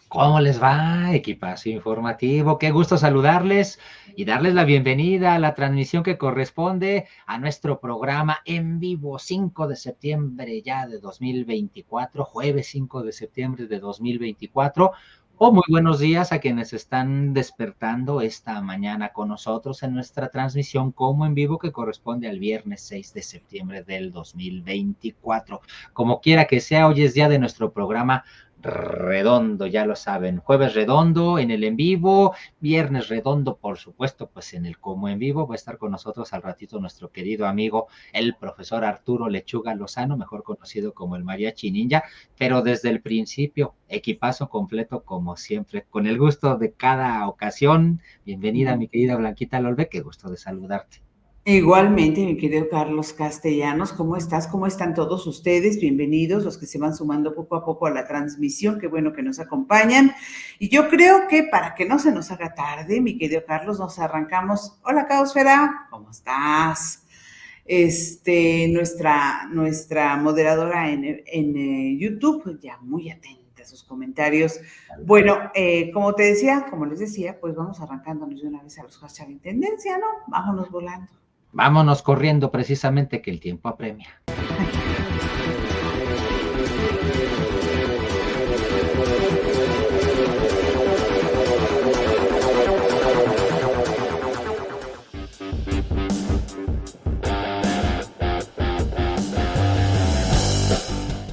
¿Cómo les va, equipazo informativo? Qué gusto saludarles y darles la bienvenida a la transmisión que corresponde a nuestro programa en vivo 5 de septiembre ya de 2024, jueves 5 de septiembre de 2024. O muy buenos días a quienes están despertando esta mañana con nosotros en nuestra transmisión como en vivo que corresponde al viernes 6 de septiembre del 2024. Como quiera que sea, hoy es día de nuestro programa redondo, ya lo saben, jueves redondo en el en vivo, viernes redondo, por supuesto, pues en el como en vivo va a estar con nosotros al ratito nuestro querido amigo, el profesor Arturo Lechuga Lozano, mejor conocido como el Mariachi Ninja, pero desde el principio, equipazo completo como siempre, con el gusto de cada ocasión. Bienvenida, mi querida Blanquita Lolbe, qué gusto de saludarte. Igualmente, mi querido Carlos Castellanos, ¿cómo estás? ¿Cómo están todos ustedes? Bienvenidos, los que se van sumando poco a poco a la transmisión, qué bueno que nos acompañan. Y yo creo que para que no se nos haga tarde, mi querido Carlos, nos arrancamos. Hola, Caosfera, ¿cómo estás? Nuestra moderadora en YouTube, ya muy atenta a sus comentarios. Bueno, como te decía, como les decía, pues vamos arrancándonos de una vez a los hashtag en tendencia, ¿no? Vámonos volando. Vámonos corriendo precisamente que el tiempo apremia.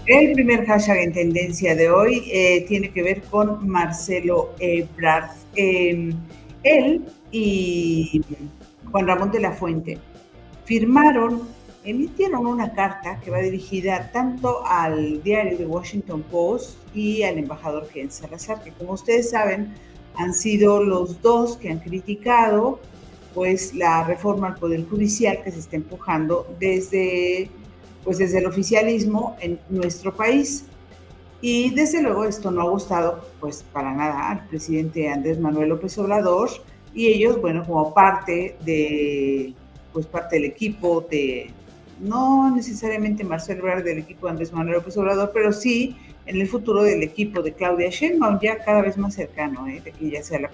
El primer hashtag en tendencia de hoy tiene que ver con Marcelo Ebrard. Él y Juan Ramón de la Fuente emitieron una carta que va dirigida tanto al diario The Washington Post y al embajador Ken Salazar, que como ustedes saben han sido los dos que han criticado pues la reforma al Poder Judicial que se está empujando desde el oficialismo en nuestro país. Y desde luego esto no ha gustado pues para nada al presidente Andrés Manuel López Obrador, y ellos, bueno, como parte del equipo de, no necesariamente Marcelo Ebrard del equipo de Andrés Manuel López Obrador, pero sí en el futuro del equipo de Claudia Sheinbaum, ya cada vez más cercano, de que ella sea la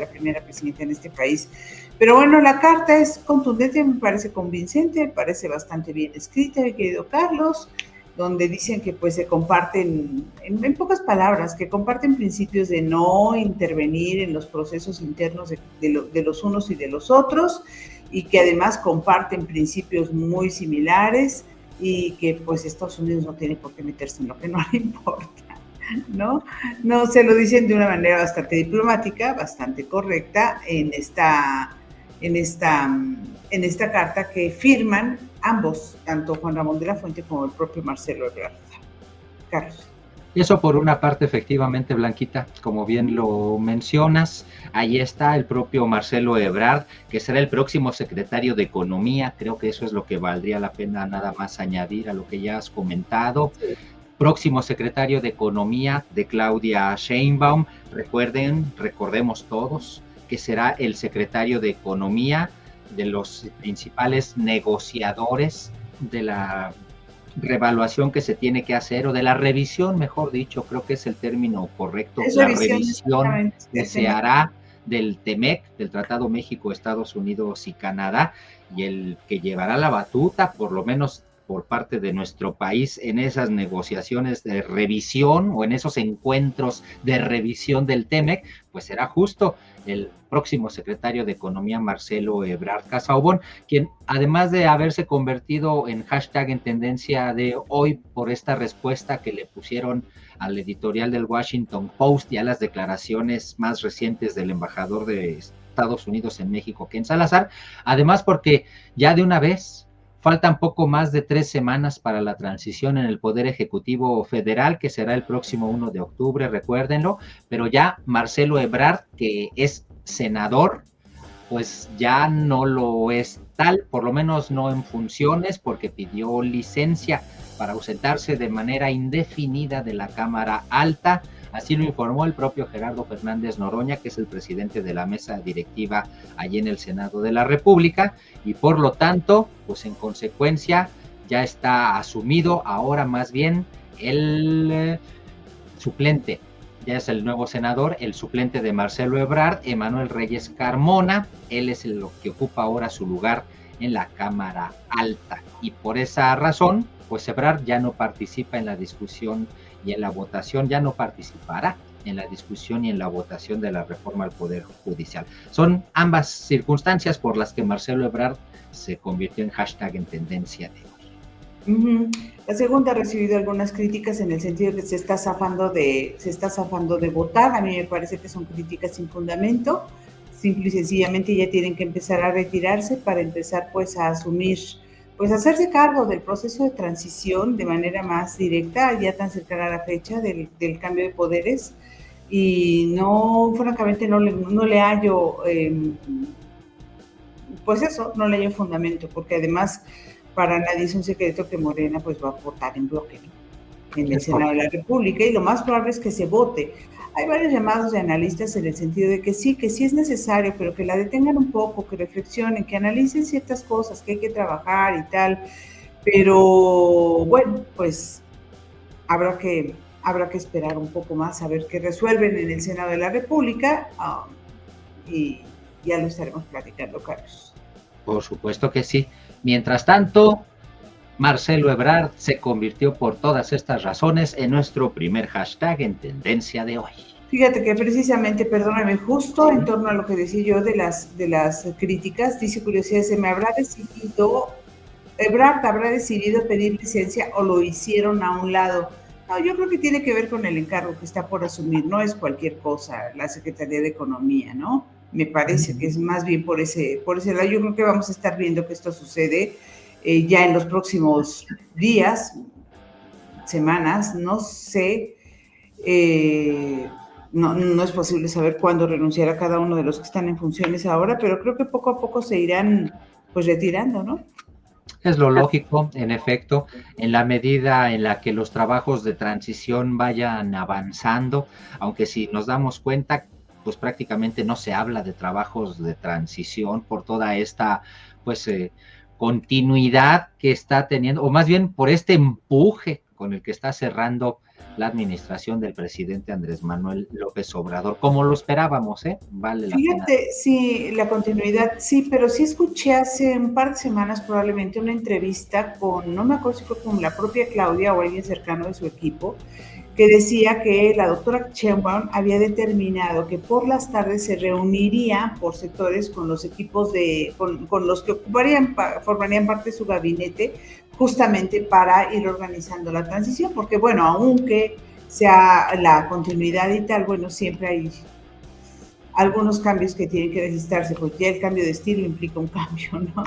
primera presidenta en este país. Pero bueno, la carta es contundente, me parece convincente, me parece bastante bien escrita, mi querido Carlos, donde dicen que pues se comparten, en pocas palabras, que comparten principios de no intervenir en los procesos internos de los unos y de los otros, y que además comparten principios muy similares, y que pues Estados Unidos no tiene por qué meterse en lo que no le importa, ¿no? No, se lo dicen de una manera bastante diplomática, bastante correcta en esta carta que firman ambos, tanto Juan Ramón de la Fuente como el propio Marcelo Ebrard. Carlos. Eso por una parte, efectivamente, Blanquita, como bien lo mencionas, ahí está el propio Marcelo Ebrard, que será el próximo secretario de Economía. Creo que eso es lo que valdría la pena nada más añadir a lo que ya has comentado. Sí. Próximo secretario de Economía de Claudia Sheinbaum. Recordemos todos que será el secretario de Economía de los principales negociadores de la revaluación que se tiene que hacer, o de la revisión, mejor dicho, creo que es el término correcto, la revisión que se hará del TEMEC, del Tratado México, Estados Unidos y Canadá, y el que llevará la batuta, por lo menos por parte de nuestro país, en esas negociaciones de revisión o en esos encuentros de revisión del TEMEC, pues será justo el próximo secretario de Economía, Marcelo Ebrard Casaubon, quien además de haberse convertido en hashtag en tendencia de hoy por esta respuesta que le pusieron al editorial del Washington Post y a las declaraciones más recientes del embajador de Estados Unidos en México, Ken Salazar, además porque ya de una vez faltan poco más de 3 semanas para la transición en el Poder Ejecutivo Federal, que será el próximo 1 de octubre, recuérdenlo, pero ya Marcelo Ebrard, que es senador, pues ya no lo es tal, por lo menos no en funciones, porque pidió licencia para ausentarse de manera indefinida de la Cámara Alta. Así lo informó el propio Gerardo Fernández Noroña, que es el presidente de la mesa directiva allí en el Senado de la República, y por lo tanto, pues en consecuencia, ya está asumido ahora más bien el suplente ya es el nuevo senador, el suplente de Marcelo Ebrard, Emanuel Reyes Carmona. Él es el que ocupa ahora su lugar en la Cámara Alta, y por esa razón, pues Ebrard ya no participa en la discusión y en la votación, ya no participará en la discusión y en la votación de la reforma al Poder Judicial. Son ambas circunstancias por las que Marcelo Ebrard se convirtió en hashtag en tendencia de hoy. La segunda ha recibido algunas críticas en el sentido de que se está zafando de votar. A mí me parece que son críticas sin fundamento. Simple y sencillamente ya tienen que empezar a retirarse para empezar pues a asumir, pues a hacerse cargo del proceso de transición de manera más directa, ya tan cercana a la fecha del cambio de poderes. Y no, francamente, no le hallo, pues eso, no le hallo fundamento, porque además para nadie es un secreto que Morena pues va a votar en bloque, ¿no?, en el Senado de la República, y lo más probable es que se vote. Hay varios llamados de analistas en el sentido de que sí es necesario, pero que la detengan un poco, que reflexionen, que analicen ciertas cosas que hay que trabajar y tal, pero bueno, pues habrá que esperar un poco más a ver qué resuelven en el Senado de la República, y ya lo estaremos platicando, Carlos. Por supuesto que sí. Mientras tanto, Marcelo Ebrard se convirtió por todas estas razones en nuestro primer hashtag en tendencia de hoy. Fíjate que precisamente, perdóname, justo en torno a lo que decía yo de las críticas, dice Curiosidad, Ebrard habrá decidido pedir licencia o lo hicieron a un lado. No, yo creo que tiene que ver con el encargo que está por asumir, no es cualquier cosa la Secretaría de Economía, ¿no? Me parece que es más bien por ese lado. Yo creo que vamos a estar viendo que esto sucede ya en los próximos días, semanas, no sé. No es posible saber cuándo renunciará cada uno de los que están en funciones ahora, pero creo que poco a poco se irán pues retirando, ¿no? Es lo lógico, en efecto, en la medida en la que los trabajos de transición vayan avanzando, aunque si nos damos cuenta, pues prácticamente no se habla de trabajos de transición por toda esta, pues, continuidad que está teniendo, o más bien por este empuje con el que está cerrando la administración del presidente Andrés Manuel López Obrador, como lo esperábamos, vale la pena. Fíjate, sí, la continuidad, sí, pero sí escuché hace un par de semanas probablemente una entrevista con, no me acuerdo si fue con la propia Claudia o alguien cercano de su equipo, que decía que la doctora Sheinbaum había determinado que por las tardes se reuniría por sectores con los equipos con los que formarían parte de su gabinete, justamente para ir organizando la transición, porque bueno, aunque sea la continuidad y tal, bueno, siempre hay algunos cambios que tienen que registrarse, pues ya el cambio de estilo implica un cambio, ¿no?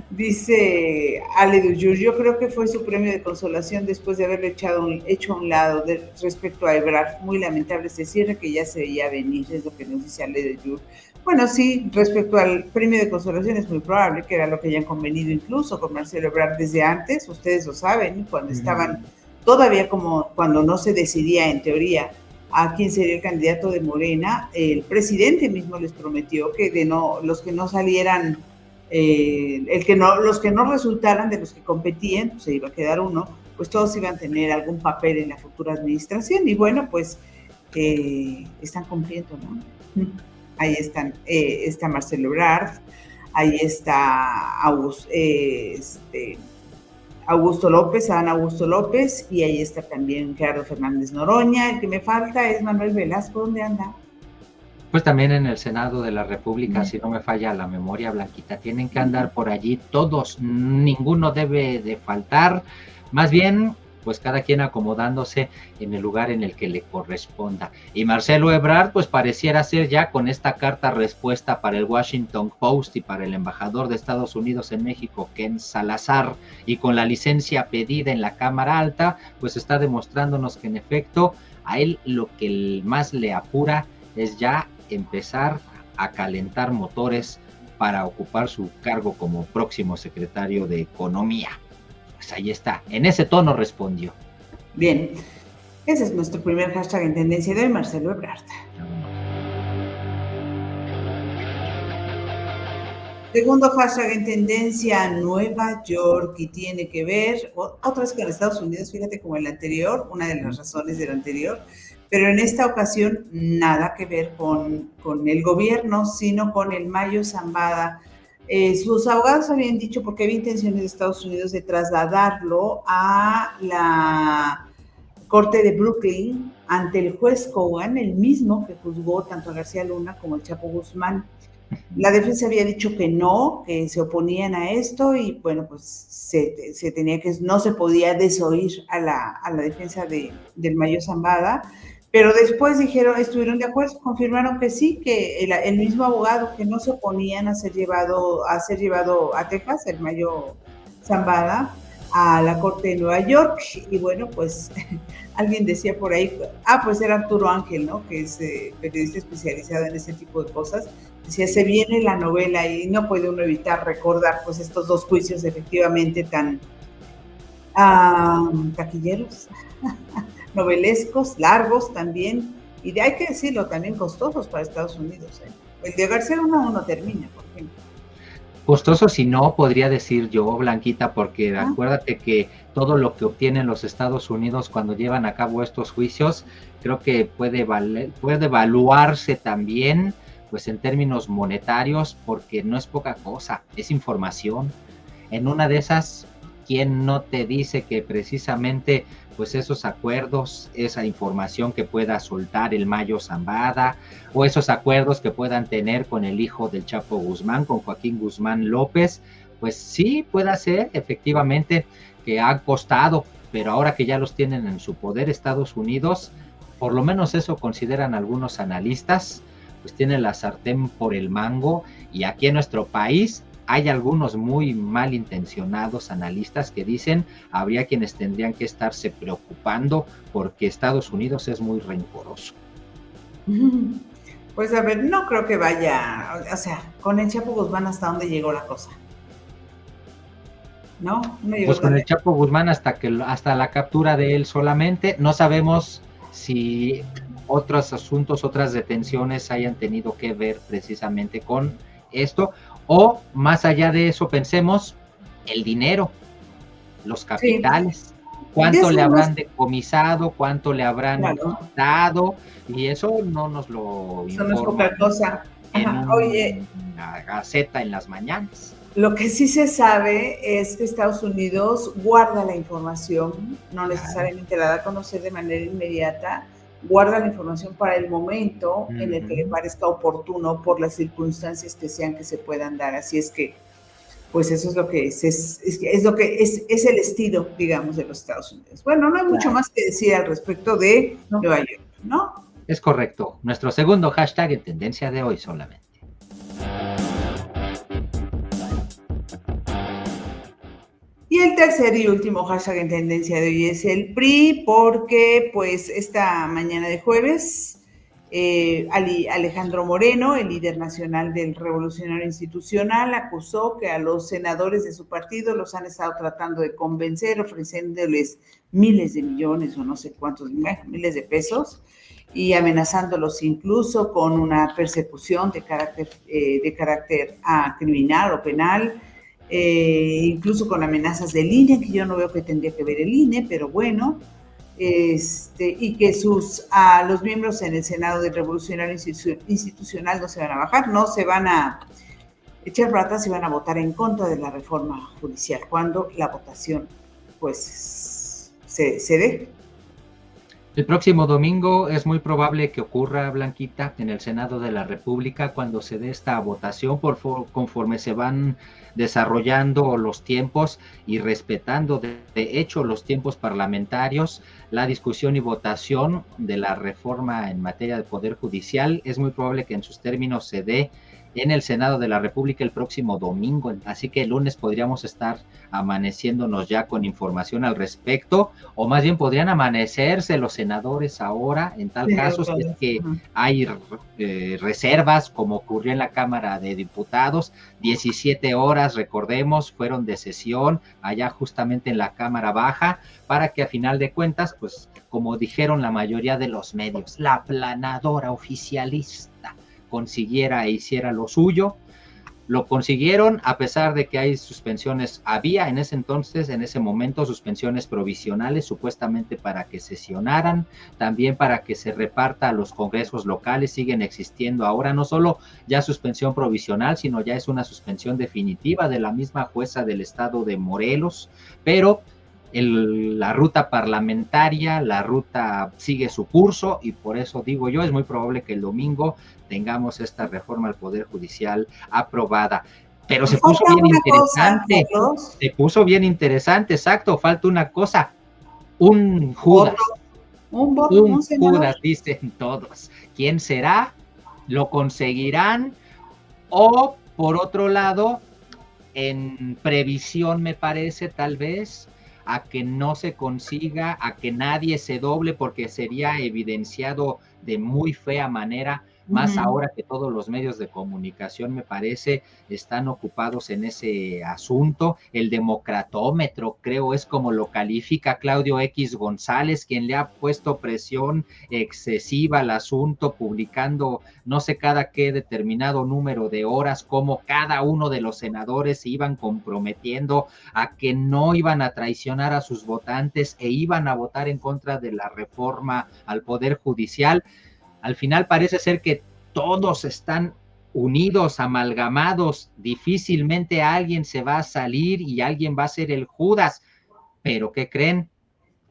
Dice Ale Duyur, yo creo que fue su premio de consolación después de haberlo hecho a un lado respecto a Ebrard. Muy lamentable ese cierre que ya se veía venir, es lo que nos dice Ale Duyur. Bueno, sí, respecto al premio de consolación es muy probable que era lo que hayan convenido incluso con Marcelo Ebrard desde antes, ustedes lo saben, cuando estaban todavía como cuando no se decidía en teoría a quién sería el candidato de Morena, el presidente mismo les prometió que los que no salieran, los que no resultaran de los que competían, pues se iba a quedar uno, pues todos iban a tener algún papel en la futura administración, y bueno, pues están cumpliendo, ¿no? Ahí está Marcelo Ebrard, ahí está Augusto López, Adán Augusto López, y ahí está también Gerardo Fernández Noroña. El que me falta es Manuel Velasco. ¿Dónde anda? Pues también en el Senado de la República, si no me falla la memoria, Blanquita, tienen que andar por allí todos, ninguno debe de faltar, más bien, pues cada quien acomodándose en el lugar en el que le corresponda. Y Marcelo Ebrard, pues pareciera ser ya con esta carta respuesta para el Washington Post y para el embajador de Estados Unidos en México, Ken Salazar, y con la licencia pedida en la Cámara Alta, pues está demostrándonos que en efecto a él lo que más le apura es ya empezar a calentar motores para ocupar su cargo como próximo secretario de Economía. Pues ahí está, en ese tono respondió. Bien, ese es nuestro primer hashtag en tendencia de hoy, Marcelo Ebrard. Segundo hashtag en tendencia, Nueva York, y tiene que ver, otra vez con Estados Unidos, fíjate como el anterior, una de las razones del anterior, pero en esta ocasión nada que ver con el gobierno, sino con el Mayo Zambada. Sus abogados habían dicho, porque había intenciones de Estados Unidos de trasladarlo a la Corte de Brooklyn ante el juez Cohen, el mismo que juzgó tanto a García Luna como al Chapo Guzmán. La defensa había dicho que no, que se oponían a esto y bueno, pues se tenía que, no se podía desoír a la defensa del Mayo Zambada, pero después dijeron, estuvieron de acuerdo, confirmaron que sí, que el mismo abogado, que no se oponían a ser llevado a Texas, el Mayo Zambada, a la Corte de Nueva York. Y bueno, pues alguien decía por ahí, pues era Arturo Ángel, ¿no? Que es periodista especializado en ese tipo de cosas. Decía, se viene la novela y no puede uno evitar recordar pues estos dos juicios efectivamente tan taquilleros, novelescos, largos también, y hay que decirlo, también costosos para Estados Unidos. El de García Luna no termina, por ejemplo. Costoso, si no, podría decir yo, Blanquita, porque acuérdate que todo lo que obtienen los Estados Unidos cuando llevan a cabo estos juicios, creo que puede evaluarse también, pues en términos monetarios, porque no es poca cosa, es información. En una de esas, ¿quién no te dice que precisamente pues esos acuerdos, esa información que pueda soltar el Mayo Zambada, o esos acuerdos que puedan tener con el hijo del Chapo Guzmán, con Joaquín Guzmán López, pues sí, puede ser efectivamente que ha costado, pero ahora que ya los tienen en su poder Estados Unidos, por lo menos eso consideran algunos analistas, pues tiene la sartén por el mango, y aquí en nuestro país hay algunos muy malintencionados analistas que dicen habría quienes tendrían que estarse preocupando porque Estados Unidos es muy rencoroso. Pues a ver, no creo que vaya, o sea, con el Chapo Guzmán hasta dónde llegó la cosa. ¿No? No llegó pues con el Chapo Guzmán hasta la captura de él solamente. No sabemos si otros asuntos, otras detenciones hayan tenido que ver precisamente con esto. O más allá de eso, pensemos el dinero, los capitales, sí. Cuánto le habrán decomisado, cuánto le habrán dado, y eso no nos lo informa. No es poca cosa. Oye, una gaceta en las mañanas. Lo que sí se sabe es que Estados Unidos guarda la información, no necesariamente la da a conocer de manera inmediata, guarda la información para el momento en el que le parezca oportuno por las circunstancias que sean que se puedan dar. Así es que, pues eso es lo que es lo que es el estilo, digamos, de los Estados Unidos. Bueno, no hay mucho más que decir al respecto de Nueva York, ¿no? Es correcto. Nuestro segundo hashtag en tendencia de hoy solamente. Y el tercer y último hashtag en tendencia de hoy es el PRI, porque pues esta mañana de jueves, Alejandro Moreno, el líder nacional del Revolucionario Institucional, acusó que a los senadores de su partido los han estado tratando de convencer, ofreciéndoles miles de millones o no sé cuántos, miles de pesos, y amenazándolos incluso con una persecución de carácter criminal o penal, incluso con amenazas del INE, que yo no veo que tendría que ver el INE, pero bueno, y que los miembros en el Senado del Revolucionario Institucional no se van a bajar, no se van a echar para atrás y van a votar en contra de la reforma judicial cuando la votación pues se dé. El próximo domingo es muy probable que ocurra, Blanquita, en el Senado de la República, cuando se dé esta votación, conforme se van desarrollando los tiempos y respetando de hecho los tiempos parlamentarios, la discusión y votación de la reforma en materia de Poder Judicial es muy probable que en sus términos se dé en el Senado de la República el próximo domingo, así que el lunes podríamos estar amaneciéndonos ya con información al respecto, o más bien podrían amanecerse los senadores ahora, en tal caso, si es que hay reservas, como ocurrió en la Cámara de Diputados, 17 horas, recordemos, fueron de sesión allá justamente en la Cámara Baja, para que a final de cuentas, pues como dijeron la mayoría de los medios, la aplanadora oficialista consiguiera e hiciera lo suyo, Lo consiguieron a pesar de que hay suspensiones, había en ese entonces, en ese momento, suspensiones provisionales, supuestamente para que sesionaran, también para que se reparta a los congresos locales, siguen existiendo ahora, no solo ya suspensión provisional, sino ya es una suspensión definitiva de la misma jueza del estado de Morelos, pero la ruta parlamentaria, la ruta sigue su curso y por eso digo yo, es muy probable que el domingo tengamos esta reforma al Poder Judicial aprobada. Pero se puso bien interesante, se puso bien interesante, exacto, falta una cosa, un Judas, un Judas, dicen todos. ¿Quién será? ¿Lo conseguirán? O, por otro lado, en previsión me parece, tal vez, a que no se consiga, a que nadie se doble, porque sería evidenciado de muy fea manera, más ahora que todos los medios de comunicación, me parece, están ocupados en ese asunto. El democratómetro, creo es como lo califica Claudio X González, quien le ha puesto presión excesiva al asunto, publicando no sé cada qué determinado número de horas, como cada uno de los senadores se iban comprometiendo a que no iban a traicionar a sus votantes e iban a votar en contra de la reforma al Poder Judicial. Al final parece ser que todos están unidos, amalgamados, difícilmente alguien se va a salir y alguien va a ser el Judas, pero ¿qué creen?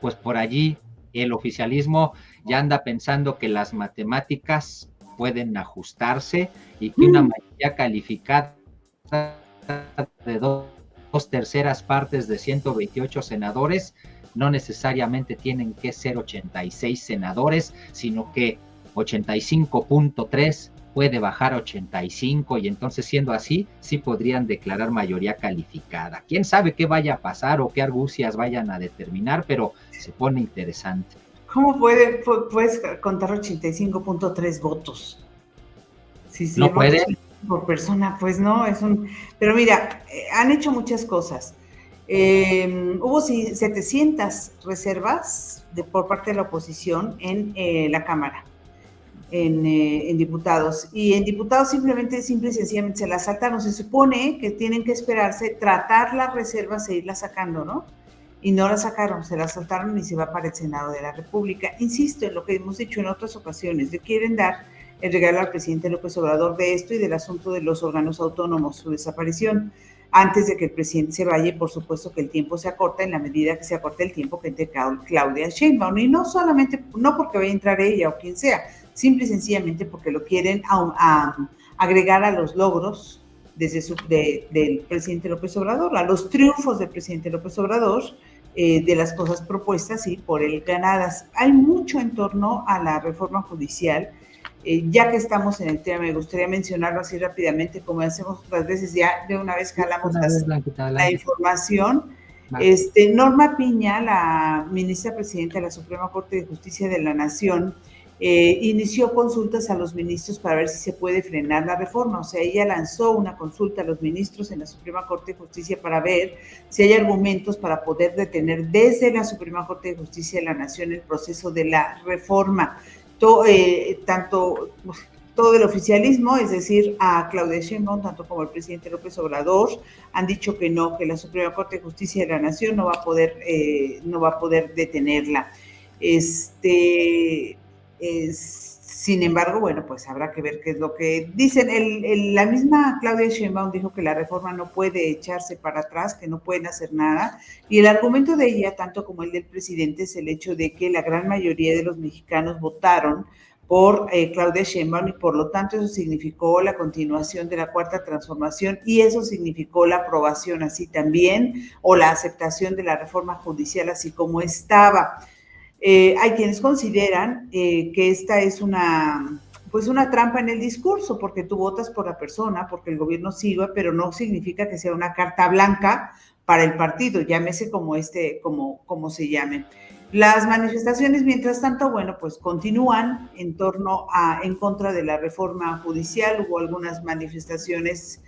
Pues por allí el oficialismo ya anda pensando que las matemáticas pueden ajustarse y que una mayoría calificada de dos terceras partes de 128 senadores no necesariamente tienen que ser 86 senadores, sino que 85.3 puede bajar a 85 y entonces siendo así, sí podrían declarar mayoría calificada. ¿Quién sabe qué vaya a pasar o qué argucias vayan a determinar? Pero se pone interesante. ¿Cómo puedes contar 85.3 votos? Sí, no puede. Por persona, pues no, Pero mira, han hecho muchas cosas. Hubo 700 reservas por parte de la oposición en la Cámara. En diputados, y en diputados simple y sencillamente se las saltaron. Se supone que tienen que esperarse, tratar las reservas e irlas sacando, ¿no? Y no las sacaron, se las saltaron y se va para el Senado de la República. Insisto en lo que hemos dicho en otras ocasiones, le quieren dar el regalo al presidente López Obrador de esto y del asunto de los órganos autónomos, su desaparición, antes de que el presidente se vaya, y por supuesto que el tiempo se acorta en la medida que se acorta el tiempo que entre Claudia Sheinbaum, y no solamente, no porque vaya a entrar ella o quien sea, simple y sencillamente porque lo quieren agregar a los logros del presidente López Obrador, a los triunfos del presidente López Obrador, de las cosas propuestas y por él ganadas. Hay mucho en torno a la reforma judicial. Ya que estamos en el tema, me gustaría mencionarlo así rápidamente, como hacemos otras veces, ya de una vez jalamos la información. Norma Piña, la ministra presidenta de la Suprema Corte de Justicia de la Nación, inició consultas a los ministros para ver si se puede frenar la reforma. O sea, ella lanzó una consulta a los ministros en la Suprema Corte de Justicia para ver si hay argumentos para poder detener desde la Suprema Corte de Justicia de la Nación el proceso de la reforma. Tanto todo el oficialismo, es decir, a Claudia Sheinbaum, tanto como el presidente López Obrador, han dicho que no, que la Suprema Corte de Justicia de la Nación no va a poder detenerla. Sin embargo, bueno, pues habrá que ver qué es lo que dicen. La misma Claudia Sheinbaum dijo que la reforma no puede echarse para atrás, que no pueden hacer nada, y el argumento de ella, tanto como el del presidente, es el hecho de que la gran mayoría de los mexicanos votaron por Claudia Sheinbaum y por lo tanto eso significó la continuación de la Cuarta Transformación y eso significó la aprobación así también o la aceptación de la reforma judicial así como estaba. Hay quienes consideran que esta es una trampa en el discurso, porque tú votas por la persona, porque el gobierno siga, pero no significa que sea una carta blanca para el partido, llámese como se llame. Las manifestaciones, mientras tanto, bueno, pues continúan en contra de la reforma judicial. Hubo algunas manifestaciones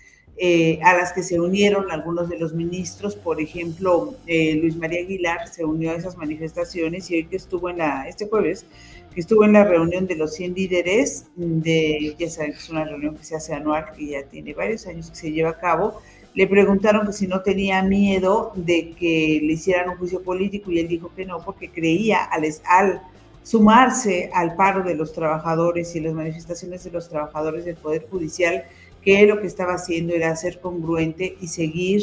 a las que se unieron algunos de los ministros. Por ejemplo, Luis María Aguilar se unió a esas manifestaciones, y hoy que estuvo este jueves, que estuvo en la reunión de los 100 líderes, ya saben que es una reunión que se hace anual, que ya tiene varios años que se lleva a cabo. Le preguntaron que si no tenía miedo de que le hicieran un juicio político, y él dijo que no, porque creía al sumarse al paro de los trabajadores y las manifestaciones de los trabajadores del Poder Judicial, que lo que estaba haciendo era ser congruente y seguir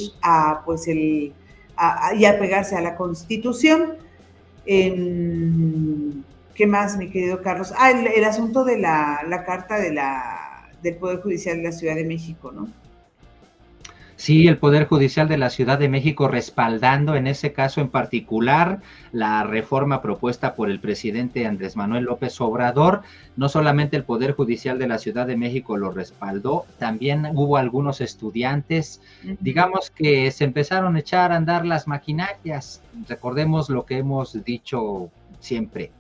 y apegarse a la Constitución. ¿Qué más, mi querido Carlos? El asunto de la carta del Poder Judicial de la Ciudad de México, ¿no? Sí, el Poder Judicial de la Ciudad de México respaldando en ese caso en particular la reforma propuesta por el presidente Andrés Manuel López Obrador. No solamente el Poder Judicial de la Ciudad de México lo respaldó, también hubo algunos estudiantes, digamos que se empezaron a echar a andar las maquinarias. Recordemos lo que hemos dicho siempre.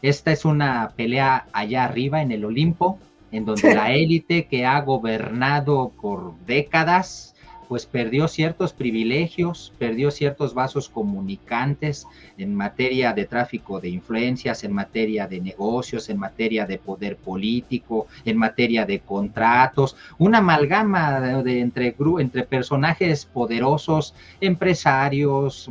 Esta es una pelea allá arriba en el Olimpo, en donde la élite que ha gobernado por décadas pues perdió ciertos privilegios, perdió ciertos vasos comunicantes en materia de tráfico de influencias, en materia de negocios, en materia de poder político, en materia de contratos, una amalgama entre personajes poderosos, empresarios,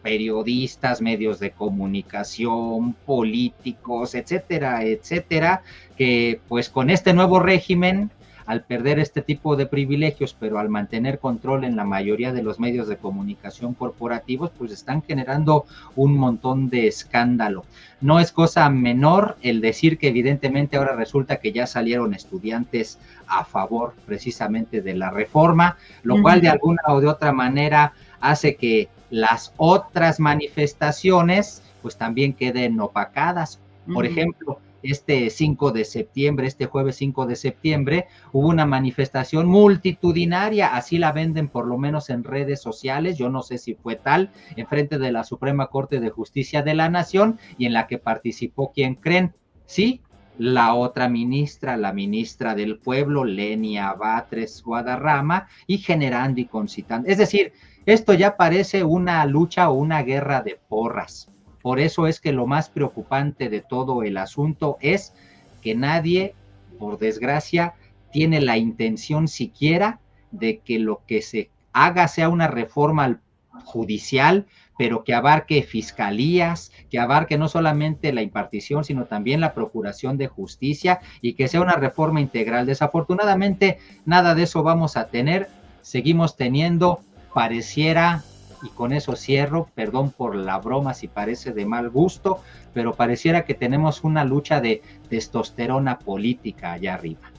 periodistas, medios de comunicación, políticos, etcétera, etcétera, que pues con este nuevo régimen, al perder este tipo de privilegios, pero al mantener control en la mayoría de los medios de comunicación corporativos, pues están generando un montón de escándalo. No es cosa menor el decir que evidentemente ahora resulta que ya salieron estudiantes a favor precisamente de la reforma, lo cual de alguna o de otra manera hace que las otras manifestaciones pues también queden opacadas. Por ejemplo, este 5 de septiembre, este jueves 5 de septiembre, hubo una manifestación multitudinaria, así la venden por lo menos en redes sociales, yo no sé si fue tal, enfrente de la Suprema Corte de Justicia de la Nación, y en la que participó, ¿quién creen? Sí, la otra ministra, la ministra del Pueblo, Lenia Batres Guadarrama, y generando y concitando. Es decir, esto ya parece una lucha o una guerra de porras. Por eso es que lo más preocupante de todo el asunto es que nadie, por desgracia, tiene la intención siquiera de que lo que se haga sea una reforma judicial, pero que abarque fiscalías, que abarque no solamente la impartición, sino también la procuración de justicia, y que sea una reforma integral. Desafortunadamente, nada de eso vamos a tener. Seguimos teniendo, pareciera, y con eso cierro, perdón por la broma si parece de mal gusto, pero pareciera que tenemos una lucha de testosterona política allá arriba.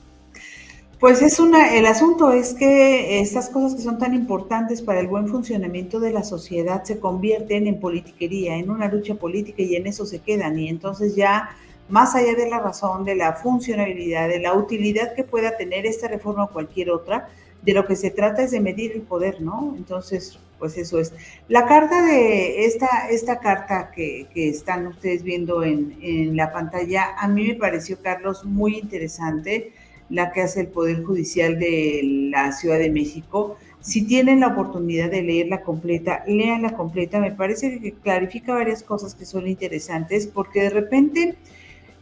Pues el asunto es que estas cosas que son tan importantes para el buen funcionamiento de la sociedad se convierten en politiquería, en una lucha política, y en eso se quedan. Y entonces ya, más allá de la razón, de la funcionabilidad, de la utilidad que pueda tener esta reforma o cualquier otra, de lo que se trata es de medir el poder, ¿no? Entonces, pues eso es. La carta de esta carta que están ustedes viendo en la pantalla, a mí me pareció, Carlos, muy interesante, la que hace el Poder Judicial de la Ciudad de México. Si tienen la oportunidad de leerla completa, léanla completa. Me parece que clarifica varias cosas que son interesantes, porque de repente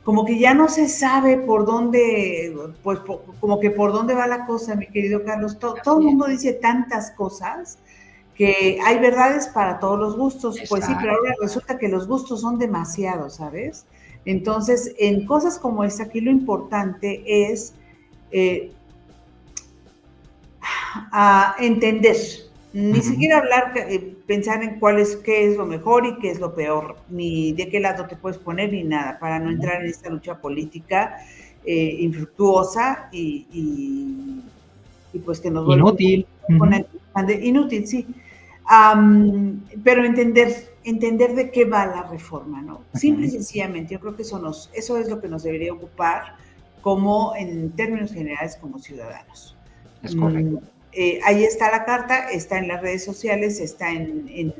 como que ya no se sabe por dónde, pues como que por dónde va la cosa, mi querido Carlos. Todo el mundo dice tantas cosas que hay verdades para todos los gustos. Exacto. Pues sí, pero ahora resulta que los gustos son demasiados, ¿sabes? Entonces, en cosas como esta, aquí lo importante es a entender, ni siquiera hablar, pensar en qué es lo mejor y qué es lo peor, ni de qué lado te puedes poner, ni nada, para no entrar en esta lucha política infructuosa y pues que nos vuelve inútil. Inútil, sí. Pero entender de qué va la reforma, ¿no? Simple y sencillamente, yo creo que eso es lo que nos debería ocupar como en términos generales como ciudadanos. Es correcto. Ahí está la carta, está en las redes sociales, está en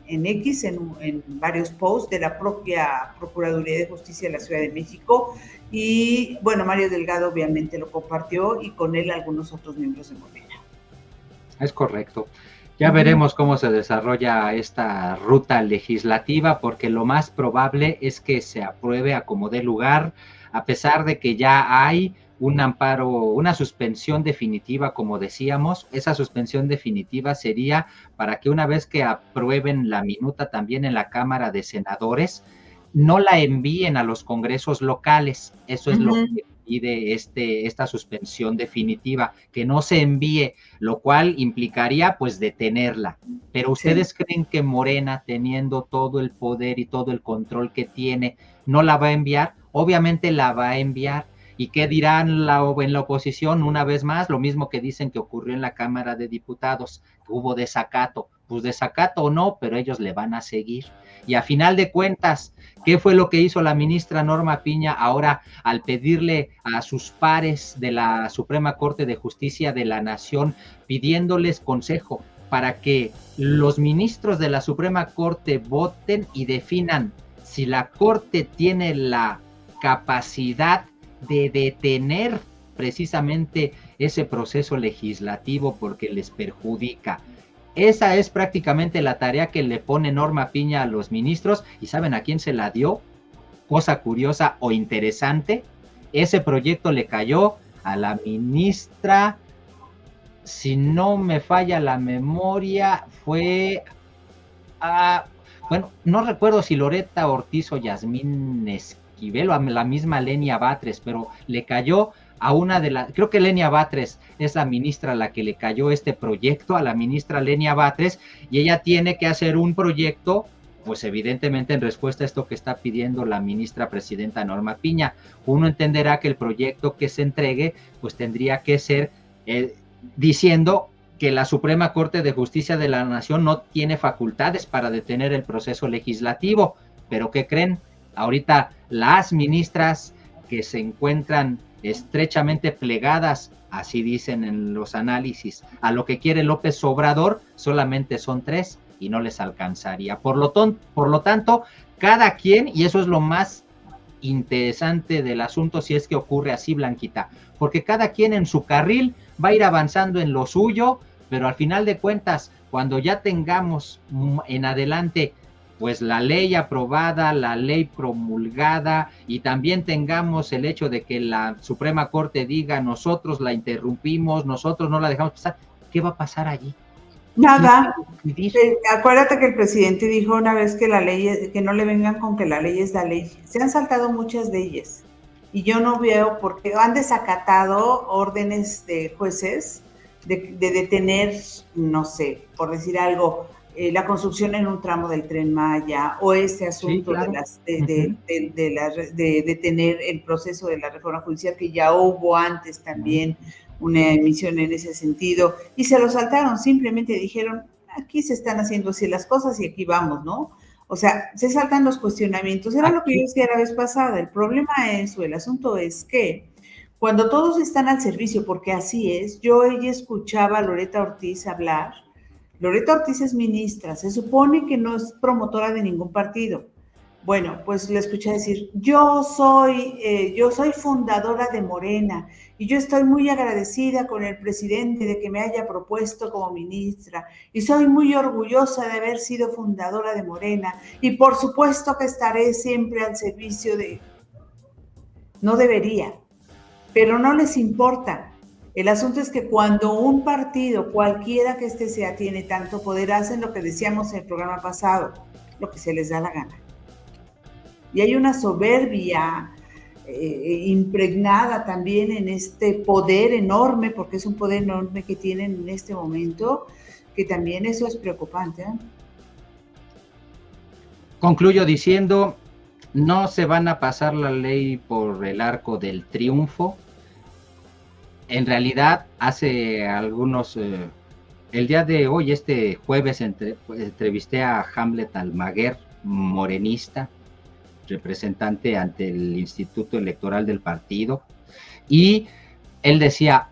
X, en varios posts de la propia Procuraduría de Justicia de la Ciudad de México, y bueno, Mario Delgado obviamente lo compartió, y con él algunos otros miembros de Morena. Es correcto. Ya veremos cómo se desarrolla esta ruta legislativa, porque lo más probable es que se apruebe a como dé lugar, a pesar de que ya hay un amparo, una suspensión definitiva, como decíamos. Esa suspensión definitiva sería para que una vez que aprueben la minuta también en la Cámara de Senadores, no la envíen a los congresos locales. Eso es lo que pide esta suspensión definitiva, que no se envíe, lo cual implicaría pues detenerla. Pero ¿ustedes creen que Morena, teniendo todo el poder y todo el control que tiene, no la va a enviar? Obviamente la va a enviar. ¿Y qué dirán en la oposición? Una vez más, lo mismo que dicen que ocurrió en la Cámara de Diputados, que hubo desacato. Pues desacato o no, pero ellos le van a seguir. Y a final de cuentas, ¿qué fue lo que hizo la ministra Norma Piña ahora al pedirle a sus pares de la Suprema Corte de Justicia de la Nación, pidiéndoles consejo para que los ministros de la Suprema Corte voten y definan si la Corte tiene la capacidad de detener precisamente ese proceso legislativo porque les perjudica? Esa es prácticamente la tarea que le pone Norma Piña a los ministros. ¿Y saben a quién se la dio? Cosa curiosa o interesante, ese proyecto le cayó a la ministra, si no me falla la memoria, fue a, bueno, no recuerdo si Loretta Ortiz o Yasmín Esquivel o a la misma Lenia Batres, pero le cayó a una de las, creo que Lenia Batres es la ministra a la que le cayó este proyecto, a la ministra Lenia Batres, y ella tiene que hacer un proyecto, pues evidentemente en respuesta a esto que está pidiendo la ministra presidenta Norma Piña. Uno entenderá que el proyecto que se entregue, pues tendría que ser diciendo que la Suprema Corte de Justicia de la Nación no tiene facultades para detener el proceso legislativo. Pero ¿qué creen? Ahorita las ministras que se encuentran estrechamente plegadas, así dicen en los análisis, a lo que quiere López Obrador, solamente son 3 y no les alcanzaría. Por lo tanto, cada quien, y eso es lo más interesante del asunto, si es que ocurre así, Blanquita, porque cada quien en su carril va a ir avanzando en lo suyo, pero al final de cuentas, cuando ya tengamos en adelante pues la ley aprobada, la ley promulgada, y también tengamos el hecho de que la Suprema Corte diga nosotros la interrumpimos, nosotros no la dejamos pasar, ¿qué va a pasar allí? Nada. Acuérdate que el presidente dijo una vez que la ley, que no le vengan con que la ley es la ley. Se han saltado muchas leyes y yo no veo por qué han desacatado órdenes de jueces de detener, no sé, por decir algo, la construcción en un tramo del Tren Maya o este asunto sí, claro, de detener el proceso de la reforma judicial, que ya hubo antes también una emisión en ese sentido, y se lo saltaron, simplemente dijeron, aquí se están haciendo así las cosas y aquí vamos, ¿no? O sea, se saltan los cuestionamientos. Era lo que yo decía la vez pasada. El problema es, o el asunto es que cuando todos están al servicio, porque así es, ella escuchaba a Loretta Ortiz hablar. Loretta Ortiz es ministra, se supone que no es promotora de ningún partido. Bueno, pues le escuché decir, yo soy fundadora de Morena y yo estoy muy agradecida con el presidente de que me haya propuesto como ministra y soy muy orgullosa de haber sido fundadora de Morena y por supuesto que estaré siempre al servicio de... No debería, pero no les importa. El asunto es que cuando un partido, cualquiera que este sea, tiene tanto poder, hacen lo que decíamos en el programa pasado, lo que se les da la gana. Y hay una soberbia impregnada también en este poder enorme, porque es un poder enorme que tienen en este momento, que también eso es preocupante, ¿eh? Concluyo diciendo, no se van a pasar la ley por el arco del triunfo. En realidad, hace algunos... el día de hoy, este jueves, entrevisté a Hamlet Almaguer, morenista, representante ante el Instituto Electoral del partido, y él decía,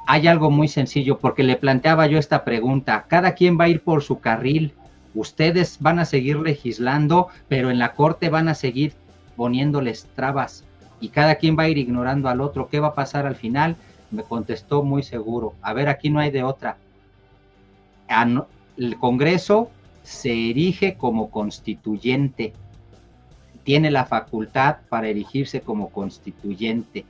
hay algo muy sencillo, porque le planteaba yo esta pregunta, cada quien va a ir por su carril, ustedes van a seguir legislando, pero en la corte van a seguir poniéndoles trabas, y cada quien va a ir ignorando al otro. ¿Qué va a pasar al final? Me contestó muy seguro, a ver, aquí no hay de otra, el Congreso se erige como constituyente, tiene la facultad para erigirse como constituyente.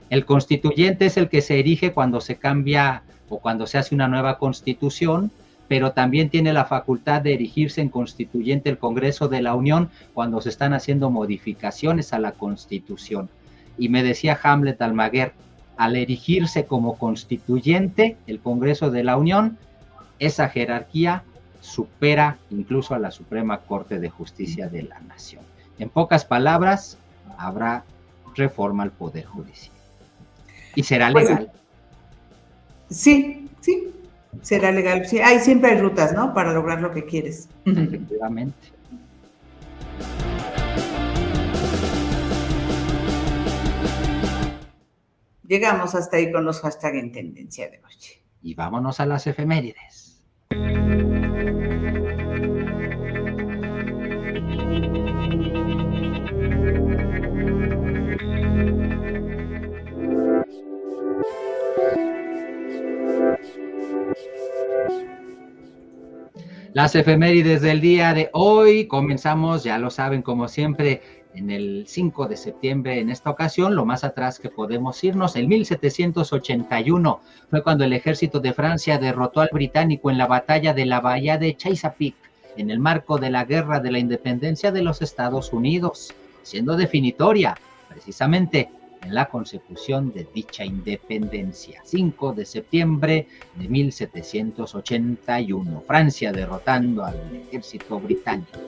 El constituyente es el que se erige cuando se cambia o cuando se hace una nueva constitución, pero también tiene la facultad de erigirse en constituyente el Congreso de la Unión cuando se están haciendo modificaciones a la Constitución. Y me decía Hamlet Almaguer, al erigirse como constituyente el Congreso de la Unión, esa jerarquía supera incluso a la Suprema Corte de Justicia de la Nación. En pocas palabras, habrá reforma al Poder Judicial. Y será legal. Sí, será legal. Sí, siempre hay rutas, ¿no? Para lograr lo que quieres. Efectivamente. Llegamos hasta ahí con los hashtags en tendencia de hoy. Y vámonos a las efemérides. Las efemérides del día de hoy, comenzamos, ya lo saben, como siempre, en el 5 de septiembre, en esta ocasión, lo más atrás que podemos irnos, en 1781, fue cuando el ejército de Francia derrotó al británico en la batalla de la bahía de Chesapeake, en el marco de la Guerra de la Independencia de los Estados Unidos, siendo definitoria, precisamente, en la consecución de dicha independencia. 5 de septiembre de 1781, Francia derrotando al ejército británico.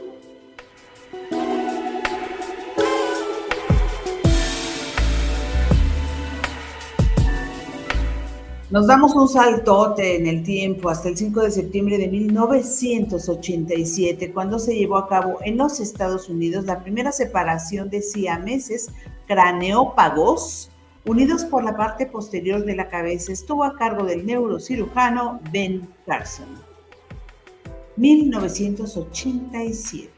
Nos damos un saltote en el tiempo hasta el 5 de septiembre de 1987, cuando se llevó a cabo en los Estados Unidos la primera separación de siameses craneópagos unidos por la parte posterior de la cabeza. Estuvo a cargo del neurocirujano Ben Carson. 1987.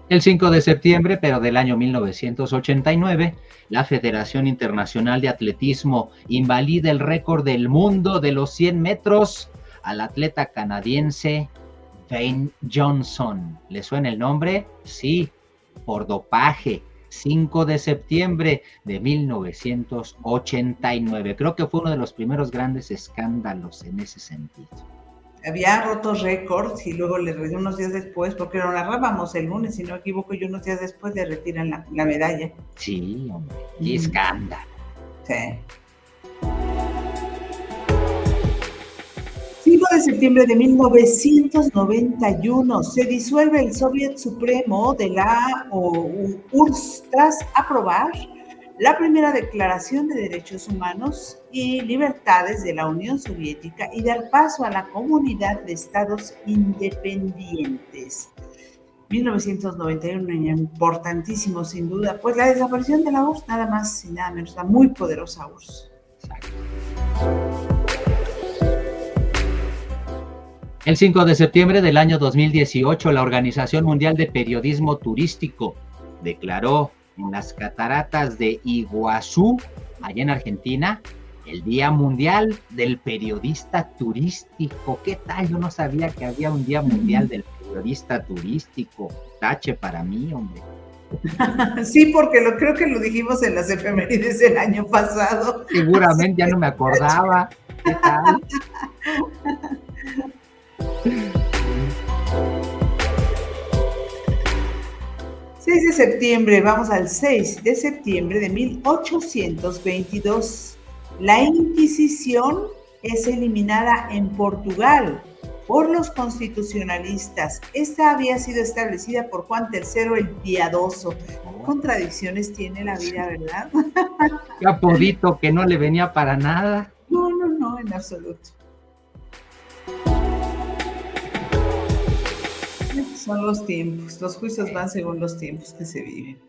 El 5 de septiembre, pero del año 1989, la Federación Internacional de Atletismo invalida el récord del mundo de los 100 metros al atleta canadiense Dwayne Johnson. ¿Le suena el nombre? Sí, por dopaje. 5 de septiembre de 1989. Creo que fue uno de los primeros grandes escándalos en ese sentido. Había roto récords y luego unos días después, porque lo narrábamos el lunes, si no me equivoco, y unos días después le retiran la medalla. Sí, hombre, qué escándalo. Sí. 5 de septiembre de 1991 se disuelve el Soviet Supremo de la URSS tras aprobar la primera Declaración de Derechos Humanos y Libertades de la Unión Soviética y dar paso a la Comunidad de Estados Independientes. 1991, un año importantísimo sin duda, pues la desaparición de la URSS, nada más y nada menos, la muy poderosa URSS. Exacto. El 5 de septiembre del año 2018, la Organización Mundial de Periodismo Turístico declaró en las cataratas de Iguazú, allá en Argentina, el Día Mundial del Periodista Turístico. ¿Qué tal? Yo no sabía que había un Día Mundial del Periodista Turístico. Tache para mí, hombre. Sí, porque creo que lo dijimos en las efemérides del año pasado. Seguramente, ya no me acordaba. ¿Qué tal? 6 de septiembre, vamos al 6 de septiembre de 1822. La Inquisición es eliminada en Portugal por los constitucionalistas. Esta había sido establecida por Juan III el Piadoso. Contradicciones tiene la vida, ¿verdad? Qué apodito que no le venía para nada. No, en absoluto. Son los tiempos, los juicios van según los tiempos que se viven.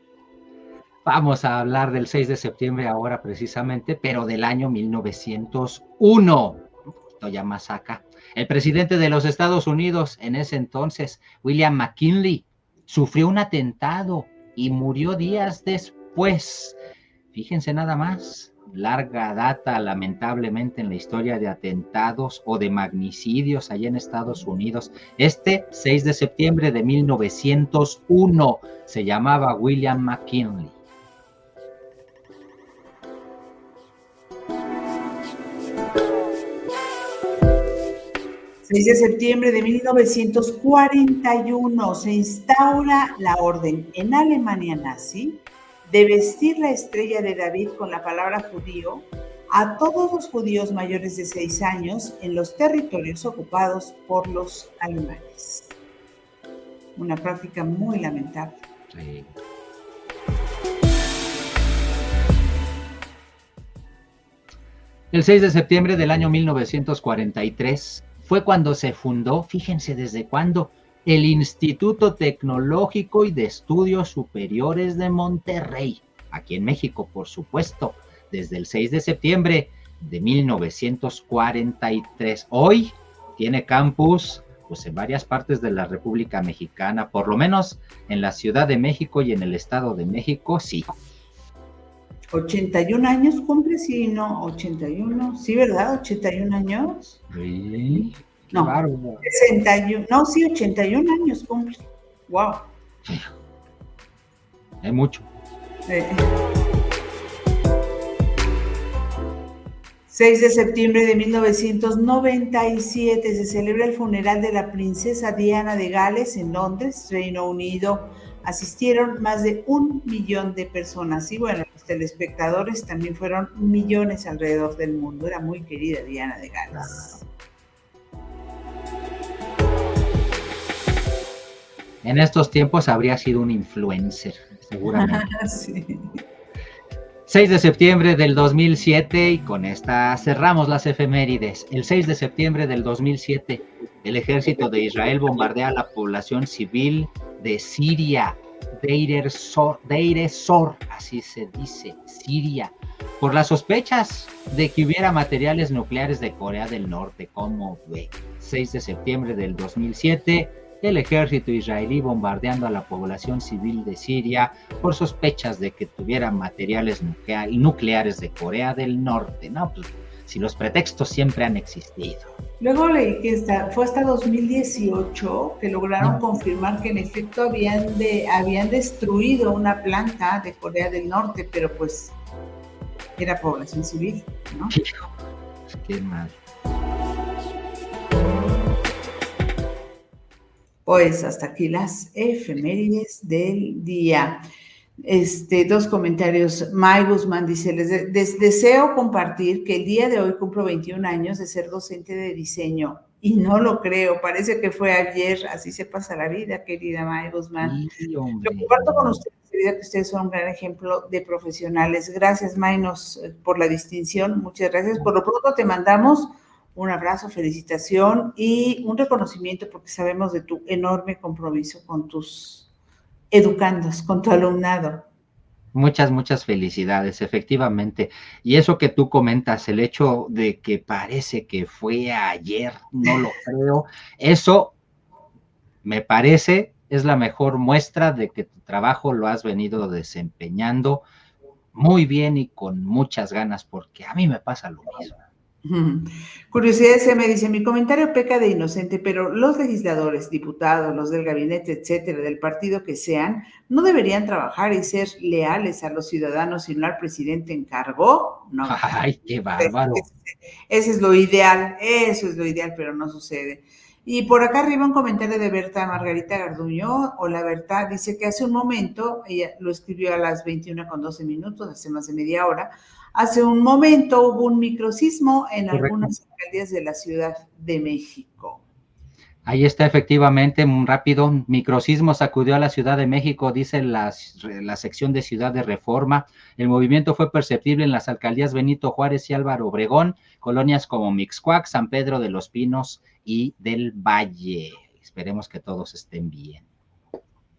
Vamos a hablar del 6 de septiembre ahora precisamente, pero del año 1901, un poquito ya más acá. El presidente de los Estados Unidos en ese entonces, William McKinley, sufrió un atentado y murió días después. Fíjense nada más, larga data, lamentablemente, en la historia de atentados o de magnicidios allá en Estados Unidos. 6 de septiembre de 1901, se llamaba William McKinley. El 6 de septiembre de 1941 se instaura la orden en Alemania nazi de vestir la estrella de David con la palabra judío a todos los judíos mayores de 6 años en los territorios ocupados por los alemanes. Una práctica muy lamentable. Sí. El 6 de septiembre del año 1943 fue cuando se fundó, fíjense desde cuándo, el Instituto Tecnológico y de Estudios Superiores de Monterrey, aquí en México, por supuesto, desde el 6 de septiembre de 1943. Hoy tiene campus pues, en varias partes de la República Mexicana, por lo menos en la Ciudad de México y en el Estado de México, sí. 81 años cumple, sí, no, 81, sí, ¿verdad? 81 años. Sí. No, 61, no, sí, 81 años cumple. Wow. Es mucho. 6 de septiembre de 1997 se celebra el funeral de la princesa Diana de Gales en Londres, Reino Unido. Asistieron más de 1 millón de personas y bueno, los telespectadores también fueron millones alrededor del mundo. Era muy querida Diana de Gales. En estos tiempos habría sido un influencer, seguramente. Sí. 6 de septiembre del 2007, y con esta cerramos las efemérides. El 6 de septiembre del 2007, el ejército de Israel bombardea a la población civil de Siria, Deir ez-Zor, así se dice, Siria, por las sospechas de que hubiera materiales nucleares de Corea del Norte. ¿Cómo ve? 6 de septiembre del 2007, el ejército israelí bombardeando a la población civil de Siria por sospechas de que tuviera materiales nucleares de Corea del Norte. No, pues si los pretextos siempre han existido. Luego leí que fue hasta 2018 que lograron confirmar que en efecto habían destruido una planta de Corea del Norte, pero pues era población civil, ¿no? Qué mal. Pues hasta aquí las efemérides del día. Dos comentarios. May Guzmán dice, les deseo compartir que el día de hoy cumplo 21 años de ser docente de diseño y no lo creo, parece que fue ayer, así se pasa la vida, querida May Guzmán. Sí, lo comparto con ustedes, debido a que ustedes son un gran ejemplo de profesionales. Gracias, May, por la distinción, muchas gracias. Por lo pronto te mandamos un abrazo, felicitación y un reconocimiento porque sabemos de tu enorme compromiso con tus educandos, con tu alumnado. Muchas felicidades, efectivamente. Y eso que tú comentas, el hecho de que parece que fue ayer, no lo creo, eso me parece es la mejor muestra de que tu trabajo lo has venido desempeñando muy bien y con muchas ganas, porque a mí me pasa lo mismo. Curiosidad se me dice, mi comentario peca de inocente, pero los legisladores, diputados, los del gabinete, etcétera, del partido que sean, ¿no deberían trabajar y ser leales a los ciudadanos y no al presidente en cargo? No. ¡Ay, qué bárbaro! Ese es lo ideal, eso es lo ideal, pero no sucede. Y por acá arriba un comentario de Berta Margarita Garduño. Hola Berta, dice que hace un momento, ella lo escribió a las 21:12, hace más de media hora, hace un momento hubo un microsismo en algunas alcaldías de la Ciudad de México. Ahí está, efectivamente, un rápido microsismo sacudió a la Ciudad de México, dice la sección de Ciudad de Reforma. El movimiento fue perceptible en las alcaldías Benito Juárez y Álvaro Obregón, colonias como Mixcoac, San Pedro de los Pinos y del Valle. Esperemos que todos estén bien.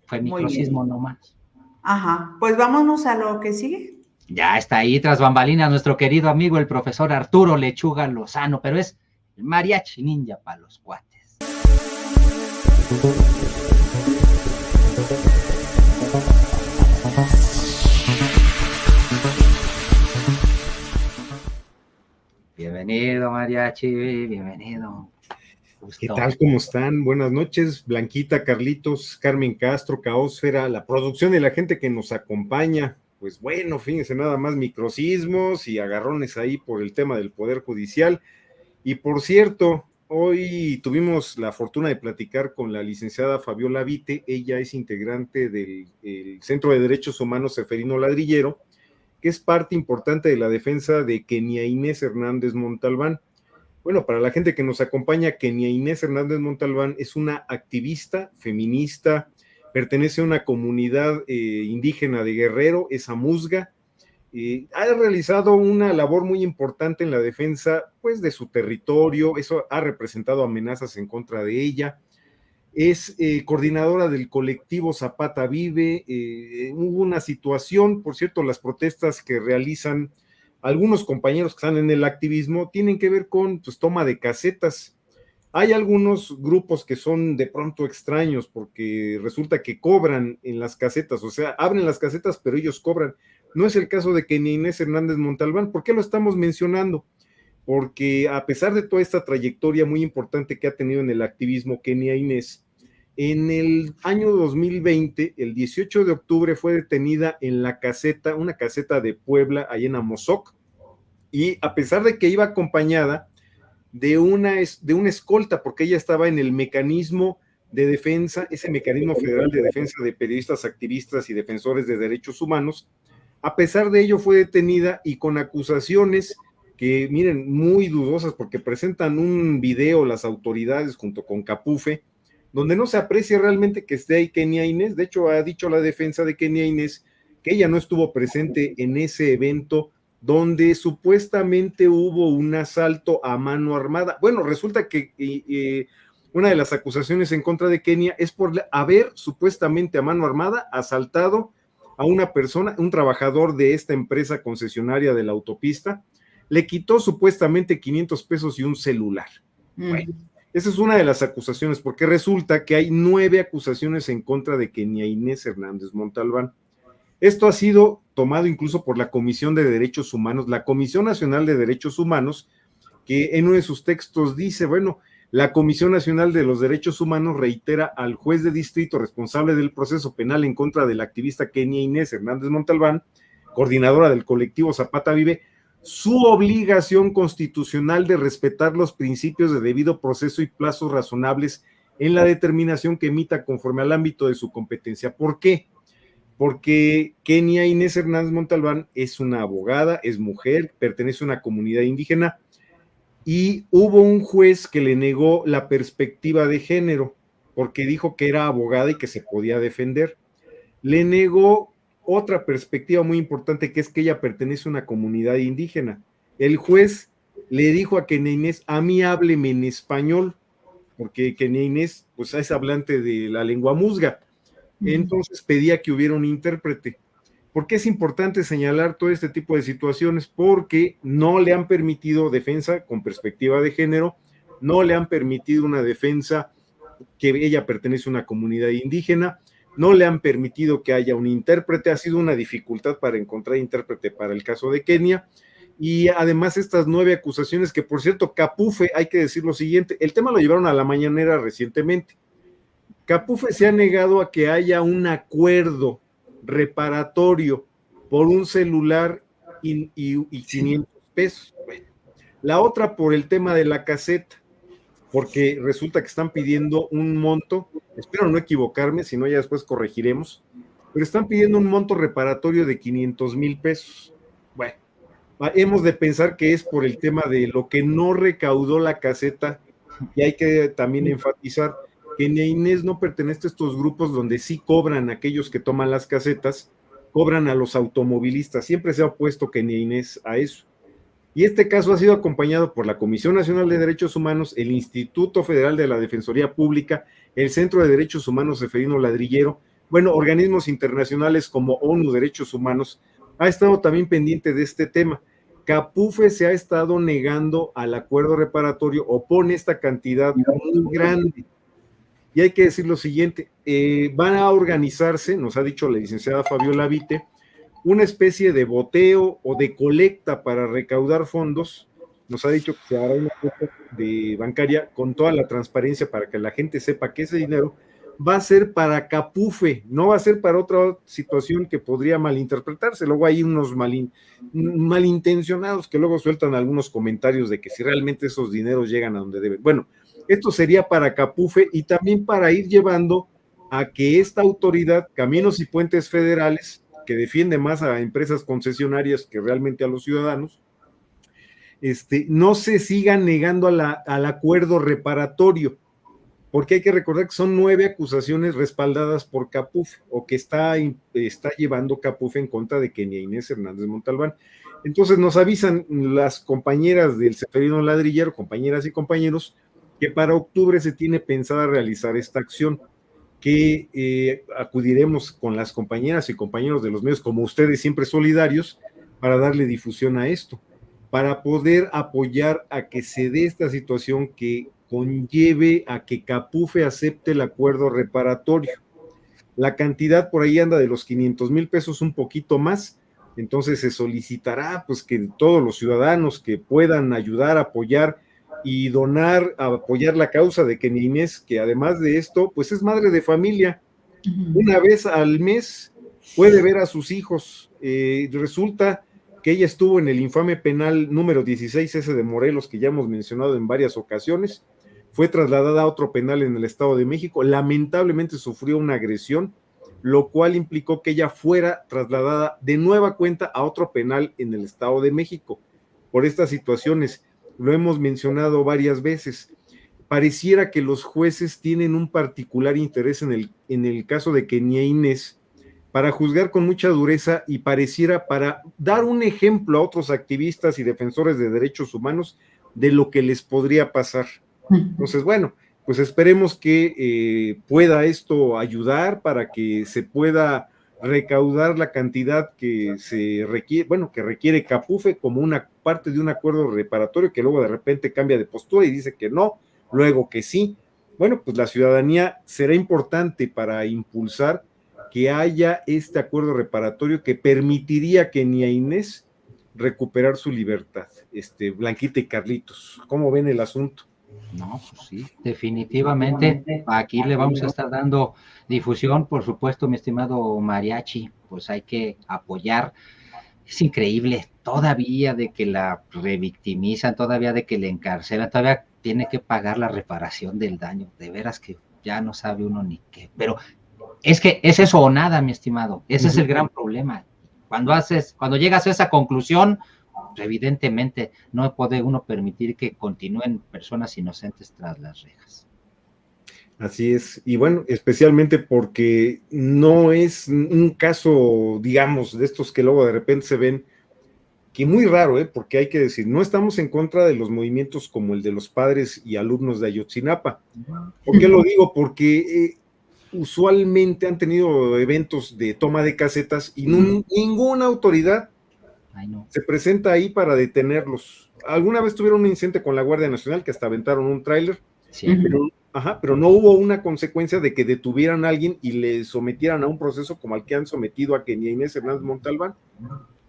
Fue microsismo nomás. Ajá, pues vámonos a lo que sigue. Ya está ahí tras bambalinas nuestro querido amigo el profesor Arturo Lechuga Lozano, pero es el mariachi ninja para los cuates. Bienvenido, Mariachi, bienvenido. ¿Qué tal? ¿Cómo están? Buenas noches, Blanquita, Carlitos, Carmen Castro, Caosfera, la producción y la gente que nos acompaña. Pues bueno, fíjense, nada más microsismos y agarrones ahí por el tema del Poder Judicial. Y por cierto, hoy tuvimos la fortuna de platicar con la licenciada Fabiola Vite. Ella es integrante del Centro de Derechos Humanos Seferino Ladrillero, que es parte importante de la defensa de Kenia Inés Hernández Montalbán. Bueno, para la gente que nos acompaña, Kenia Inés Hernández Montalbán es una activista feminista, pertenece a una comunidad indígena de Guerrero, es amuzga, ha realizado una labor muy importante en la defensa pues, de su territorio, eso ha representado amenazas en contra de ella, es coordinadora del colectivo Zapata Vive. Hubo una situación, por cierto, las protestas que realizan algunos compañeros que están en el activismo tienen que ver con pues, toma de casetas. Hay algunos grupos que son de pronto extraños porque resulta que cobran en las casetas, o sea, abren las casetas pero ellos cobran. No es el caso de Kenia Inés Hernández Montalbán. ¿Por qué lo estamos mencionando? Porque a pesar de toda esta trayectoria muy importante que ha tenido en el activismo Kenia Inés, en el año 2020, el 18 de octubre, fue detenida en la caseta, una caseta de Puebla, allá en Amozoc, y a pesar de que iba acompañada de una escolta, porque ella estaba en el mecanismo de defensa, ese mecanismo federal de defensa de periodistas, activistas y defensores de derechos humanos, a pesar de ello fue detenida y con acusaciones que, miren, muy dudosas, porque presentan un video las autoridades junto con Capufe, donde no se aprecia realmente que esté ahí Kenia Inés. De hecho, ha dicho la defensa de Kenia Inés que ella no estuvo presente en ese evento donde supuestamente hubo un asalto a mano armada. Bueno, resulta que una de las acusaciones en contra de Kenia es por haber supuestamente a mano armada asaltado a una persona, un trabajador de esta empresa concesionaria de la autopista, le quitó supuestamente 500 pesos y un celular. Bueno, esa es una de las acusaciones, porque resulta que hay 9 acusaciones en contra de Kenia Inés Hernández Montalbán. Esto ha sido tomado incluso por la Comisión de Derechos Humanos, la Comisión Nacional de Derechos Humanos, que en uno de sus textos dice, bueno, la Comisión Nacional de los Derechos Humanos reitera al juez de distrito responsable del proceso penal en contra de la activista Kenia Inés Hernández Montalbán, coordinadora del colectivo Zapata Vive, su obligación constitucional de respetar los principios de debido proceso y plazos razonables en la determinación que emita conforme al ámbito de su competencia. ¿Por qué? Porque Kenia Inés Hernández Montalbán es una abogada, es mujer, pertenece a una comunidad indígena y hubo un juez que le negó la perspectiva de género porque dijo que era abogada y que se podía defender. Le negó otra perspectiva muy importante, que es que ella pertenece a una comunidad indígena. El juez le dijo a Kenia Inés, a mí hábleme en español, porque Kenia Inés pues, es hablante de la lengua musga. Entonces pedía que hubiera un intérprete. ¿Por qué es importante señalar todo este tipo de situaciones? Porque no le han permitido defensa con perspectiva de género, no le han permitido una defensa que ella pertenece a una comunidad indígena, no le han permitido que haya un intérprete, ha sido una dificultad para encontrar intérprete para el caso de Kenia, y además estas 9 acusaciones que, por cierto, Capufe, hay que decir lo siguiente, el tema lo llevaron a la mañanera recientemente. Capufe se ha negado a que haya un acuerdo reparatorio por un celular y 500 pesos. Bueno, la otra por el tema de la caseta, porque resulta que están pidiendo un monto, espero no equivocarme, si no ya después corregiremos, pero están pidiendo un monto reparatorio de 500,000 pesos. Bueno, hemos de pensar que es por el tema de lo que no recaudó la caseta, y hay que también enfatizar que Kenia Inés no pertenece a estos grupos donde sí cobran a aquellos que toman las casetas, cobran a los automovilistas, siempre se ha opuesto Kenia Inés a eso. Y este caso ha sido acompañado por la Comisión Nacional de Derechos Humanos, el Instituto Federal de la Defensoría Pública, el Centro de Derechos Humanos Seferino Ladrillero, bueno, organismos internacionales como ONU Derechos Humanos, ha estado también pendiente de este tema. Capufe se ha estado negando al acuerdo reparatorio, opone esta cantidad muy grande. Y hay que decir lo siguiente, van a organizarse, nos ha dicho la licenciada Fabiola Vite, una especie de boteo o de colecta para recaudar fondos, nos ha dicho que se hará una cuenta de bancaria con toda la transparencia para que la gente sepa que ese dinero va a ser para Capufe, no va a ser para otra situación que podría malinterpretarse. Luego hay unos malintencionados que luego sueltan algunos comentarios de que si realmente esos dineros llegan a donde deben. Bueno, esto sería para Capufe y también para ir llevando a que esta autoridad, Caminos y Puentes Federales, que defiende más a empresas concesionarias que realmente a los ciudadanos, no se siga negando al acuerdo reparatorio, porque hay que recordar que son 9 acusaciones respaldadas por Capufe, o que está llevando Capufe en contra de Kenia Inés Hernández Montalbán. Entonces nos avisan las compañeras del Ceferino Ladrillero, compañeras y compañeros, que para octubre se tiene pensada realizar esta acción, que acudiremos con las compañeras y compañeros de los medios, como ustedes siempre solidarios, para darle difusión a esto, para poder apoyar a que se dé esta situación que conlleve a que Capufe acepte el acuerdo reparatorio. La cantidad por ahí anda de los 500,000 pesos, un poquito más, entonces se solicitará pues que todos los ciudadanos que puedan ayudar, apoyar y donar, a apoyar la causa de Kenia Inés, que además de esto, pues es madre de familia. Una vez al mes puede ver a sus hijos. Resulta que ella estuvo en el infame penal número 16, ese de Morelos, que ya hemos mencionado en varias ocasiones. Fue trasladada a otro penal en el Estado de México. Lamentablemente sufrió una agresión, lo cual implicó que ella fuera trasladada de nueva cuenta a otro penal en el Estado de México. Por estas situaciones, lo hemos mencionado varias veces, pareciera que los jueces tienen un particular interés en el caso de Kenia Inés para juzgar con mucha dureza y pareciera para dar un ejemplo a otros activistas y defensores de derechos humanos de lo que les podría pasar. Entonces, bueno, pues esperemos que pueda esto ayudar para que se pueda recaudar la cantidad que se requiere, bueno, que requiere Capufe como una parte de un acuerdo reparatorio, que luego de repente cambia de postura y dice que no, luego que sí. Bueno, pues la ciudadanía será importante para impulsar que haya este acuerdo reparatorio que permitiría que Kenia Inés recuperar su libertad. Blanquita y Carlitos, ¿cómo ven el asunto? No, pues sí, definitivamente. Aquí le vamos a estar dando difusión, por supuesto, mi estimado Mariachi, pues hay que apoyar. Es increíble todavía de que la revictimizan, todavía de que le encarcelan, todavía tiene que pagar la reparación del daño. De veras que ya no sabe uno ni qué. Pero es que es eso o nada, mi estimado. Ese es el gran problema. Cuando llegas a esa conclusión, evidentemente no puede uno permitir que continúen personas inocentes tras las rejas. Así es, y bueno, especialmente porque no es un caso, digamos, de estos que luego de repente se ven, que muy raro, porque hay que decir, no estamos en contra de los movimientos como el de los padres y alumnos de Ayotzinapa. ¿Por qué lo digo? Porque usualmente han tenido eventos de toma de casetas y ninguna autoridad se presenta ahí para detenerlos. Alguna vez tuvieron un incidente con la Guardia Nacional que hasta aventaron un tráiler, pero no hubo una consecuencia de que detuvieran a alguien y le sometieran a un proceso como al que han sometido a Kenia Inés Hernández Montalbán.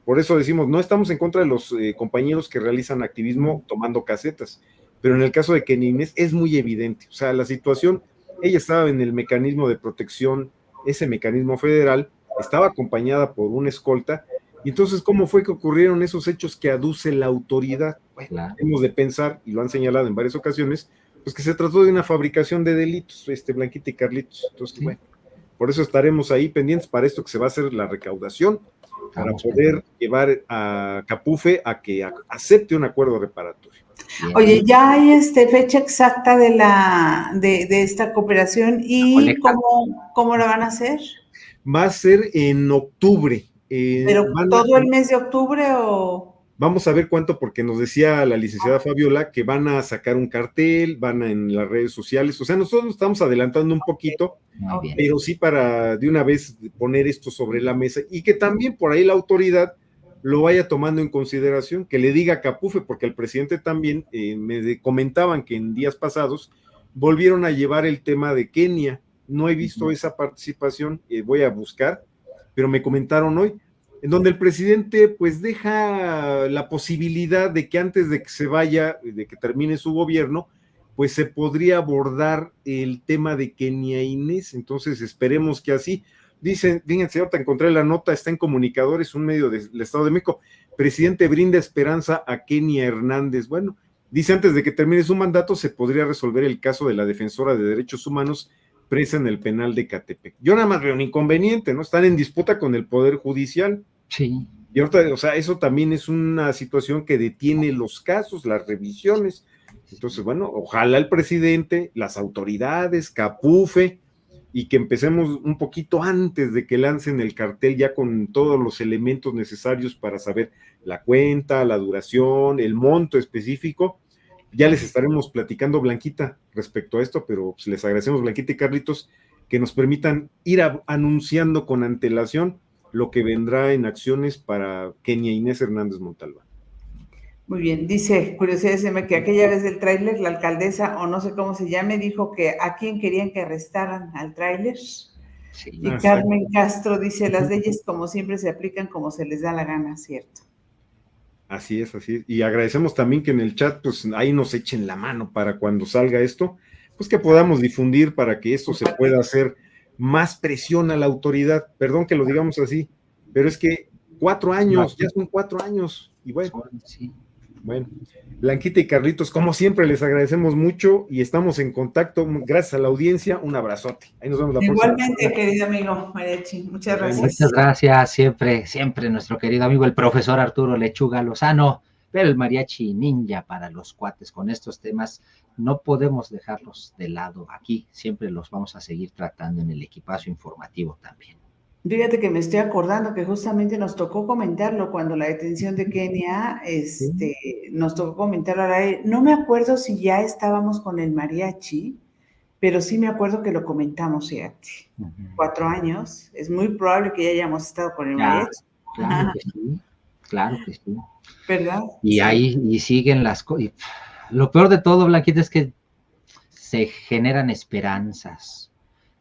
Por eso decimos, no estamos en contra de los compañeros que realizan activismo tomando casetas, pero en el caso de Kenia Inés es muy evidente, o sea, la situación, ella estaba en el mecanismo de protección, ese mecanismo federal, estaba acompañada por una escolta, y entonces, ¿cómo fue que ocurrieron esos hechos que aduce la autoridad? Bueno, hemos de pensar, y lo han señalado en varias ocasiones, pues que se trató de una fabricación de delitos, Blanquita y Carlitos. Entonces, bueno, por eso estaremos ahí pendientes para esto que se va a hacer la recaudación, para poder llevar a Capufe a que acepte un acuerdo reparatorio. Bien. Oye, ¿ya hay fecha exacta de esta cooperación y cómo la van a hacer? Va a ser en octubre. ¿Pero todo el mes de octubre o...? Vamos a ver cuánto, porque nos decía la licenciada Fabiola que van a sacar un cartel, van en las redes sociales, o sea, nosotros nos estamos adelantando un poquito, pero sí para de una vez poner esto sobre la mesa y que también por ahí la autoridad lo vaya tomando en consideración, que le diga a Capufe, porque el presidente también me comentaban que en días pasados volvieron a llevar el tema de Kenia. No he visto esa participación, voy a buscar, pero me comentaron hoy en donde el presidente pues deja la posibilidad de que antes de que se vaya, de que termine su gobierno, pues se podría abordar el tema de Kenia Inés. Entonces esperemos que así. Dicen, fíjense, ahorita encontré la nota, está en Comunicadores, un medio del Estado de México. Presidente brinda esperanza a Kenia Hernández. Bueno, dice, antes de que termine su mandato se podría resolver el caso de la defensora de derechos humanos presa en el penal de Catepec. Yo nada más veo un inconveniente, ¿no? Están en disputa con el Poder Judicial. Sí. Y ahorita, o sea, eso también es una situación que detiene los casos, las revisiones. Entonces, bueno, ojalá el presidente, las autoridades, Capufe, y que empecemos un poquito antes de que lancen el cartel ya con todos los elementos necesarios para saber la cuenta, la duración, el monto específico. Ya les estaremos platicando, Blanquita, respecto a esto, pero pues les agradecemos, Blanquita y Carlitos, que nos permitan ir anunciando con antelación lo que vendrá en acciones para Kenia Inés Hernández Montalbán. Muy bien, dice Curiosidad que aquella vez del tráiler, la alcaldesa, o no sé cómo se llame, dijo que a quién querían que arrestaran al tráiler. Sí, y Carmen Castro dice, las leyes como siempre se aplican como se les da la gana, ¿cierto? Así es, así es. Y agradecemos también que en el chat, pues ahí nos echen la mano para cuando salga esto, pues que podamos difundir para que esto se pueda hacer más presión a la autoridad. Perdón que lo digamos así, pero es que 4 años, ya son 4 años. Y bueno, sí. Bueno, Blanquita y Carlitos, como siempre, les agradecemos mucho y estamos en contacto. Gracias a la audiencia, un abrazote. Ahí nos vemos la próxima. Igualmente, querido amigo Mariachi, muchas gracias. Muchas gracias, siempre nuestro querido amigo, el profesor Arturo Lechuga Lozano, pero el Mariachi Ninja para los cuates con estos temas, no podemos dejarlos de lado aquí, siempre los vamos a seguir tratando en el equipazo informativo también. Fíjate que me estoy acordando que justamente nos tocó comentarlo cuando la detención de Kenia, nos tocó comentarlo. No me acuerdo si ya estábamos con el mariachi, pero sí me acuerdo que lo comentamos, fíjate. 4 años, es muy probable que ya hayamos estado con el mariachi. Claro que sí. ¿Verdad? Y ahí y siguen las cosas. Lo peor de todo, Blanquita, es que se generan esperanzas.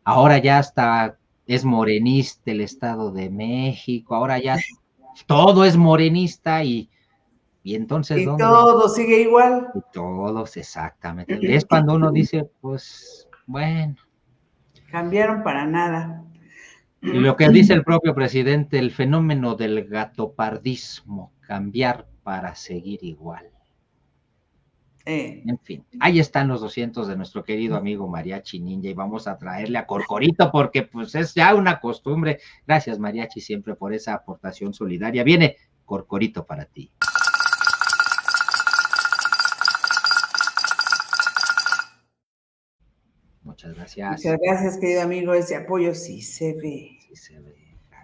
Ahora ya está... es morenista el Estado de México, ahora ya todo es morenista y entonces... Y ¿dónde? Todo sigue igual. Y todos, exactamente. Es cuando uno dice, pues, bueno. Cambiaron para nada. Y lo que dice el propio presidente, el fenómeno del gatopardismo, cambiar para seguir igual. En fin, ahí están los 200 de nuestro querido amigo Mariachi Ninja y vamos a traerle a Corcorito porque pues es ya una costumbre. Gracias Mariachi siempre por esa aportación solidaria. Viene Corcorito para ti. Muchas gracias. Muchas gracias, querido amigo. Ese apoyo sí se ve. Sí se ve.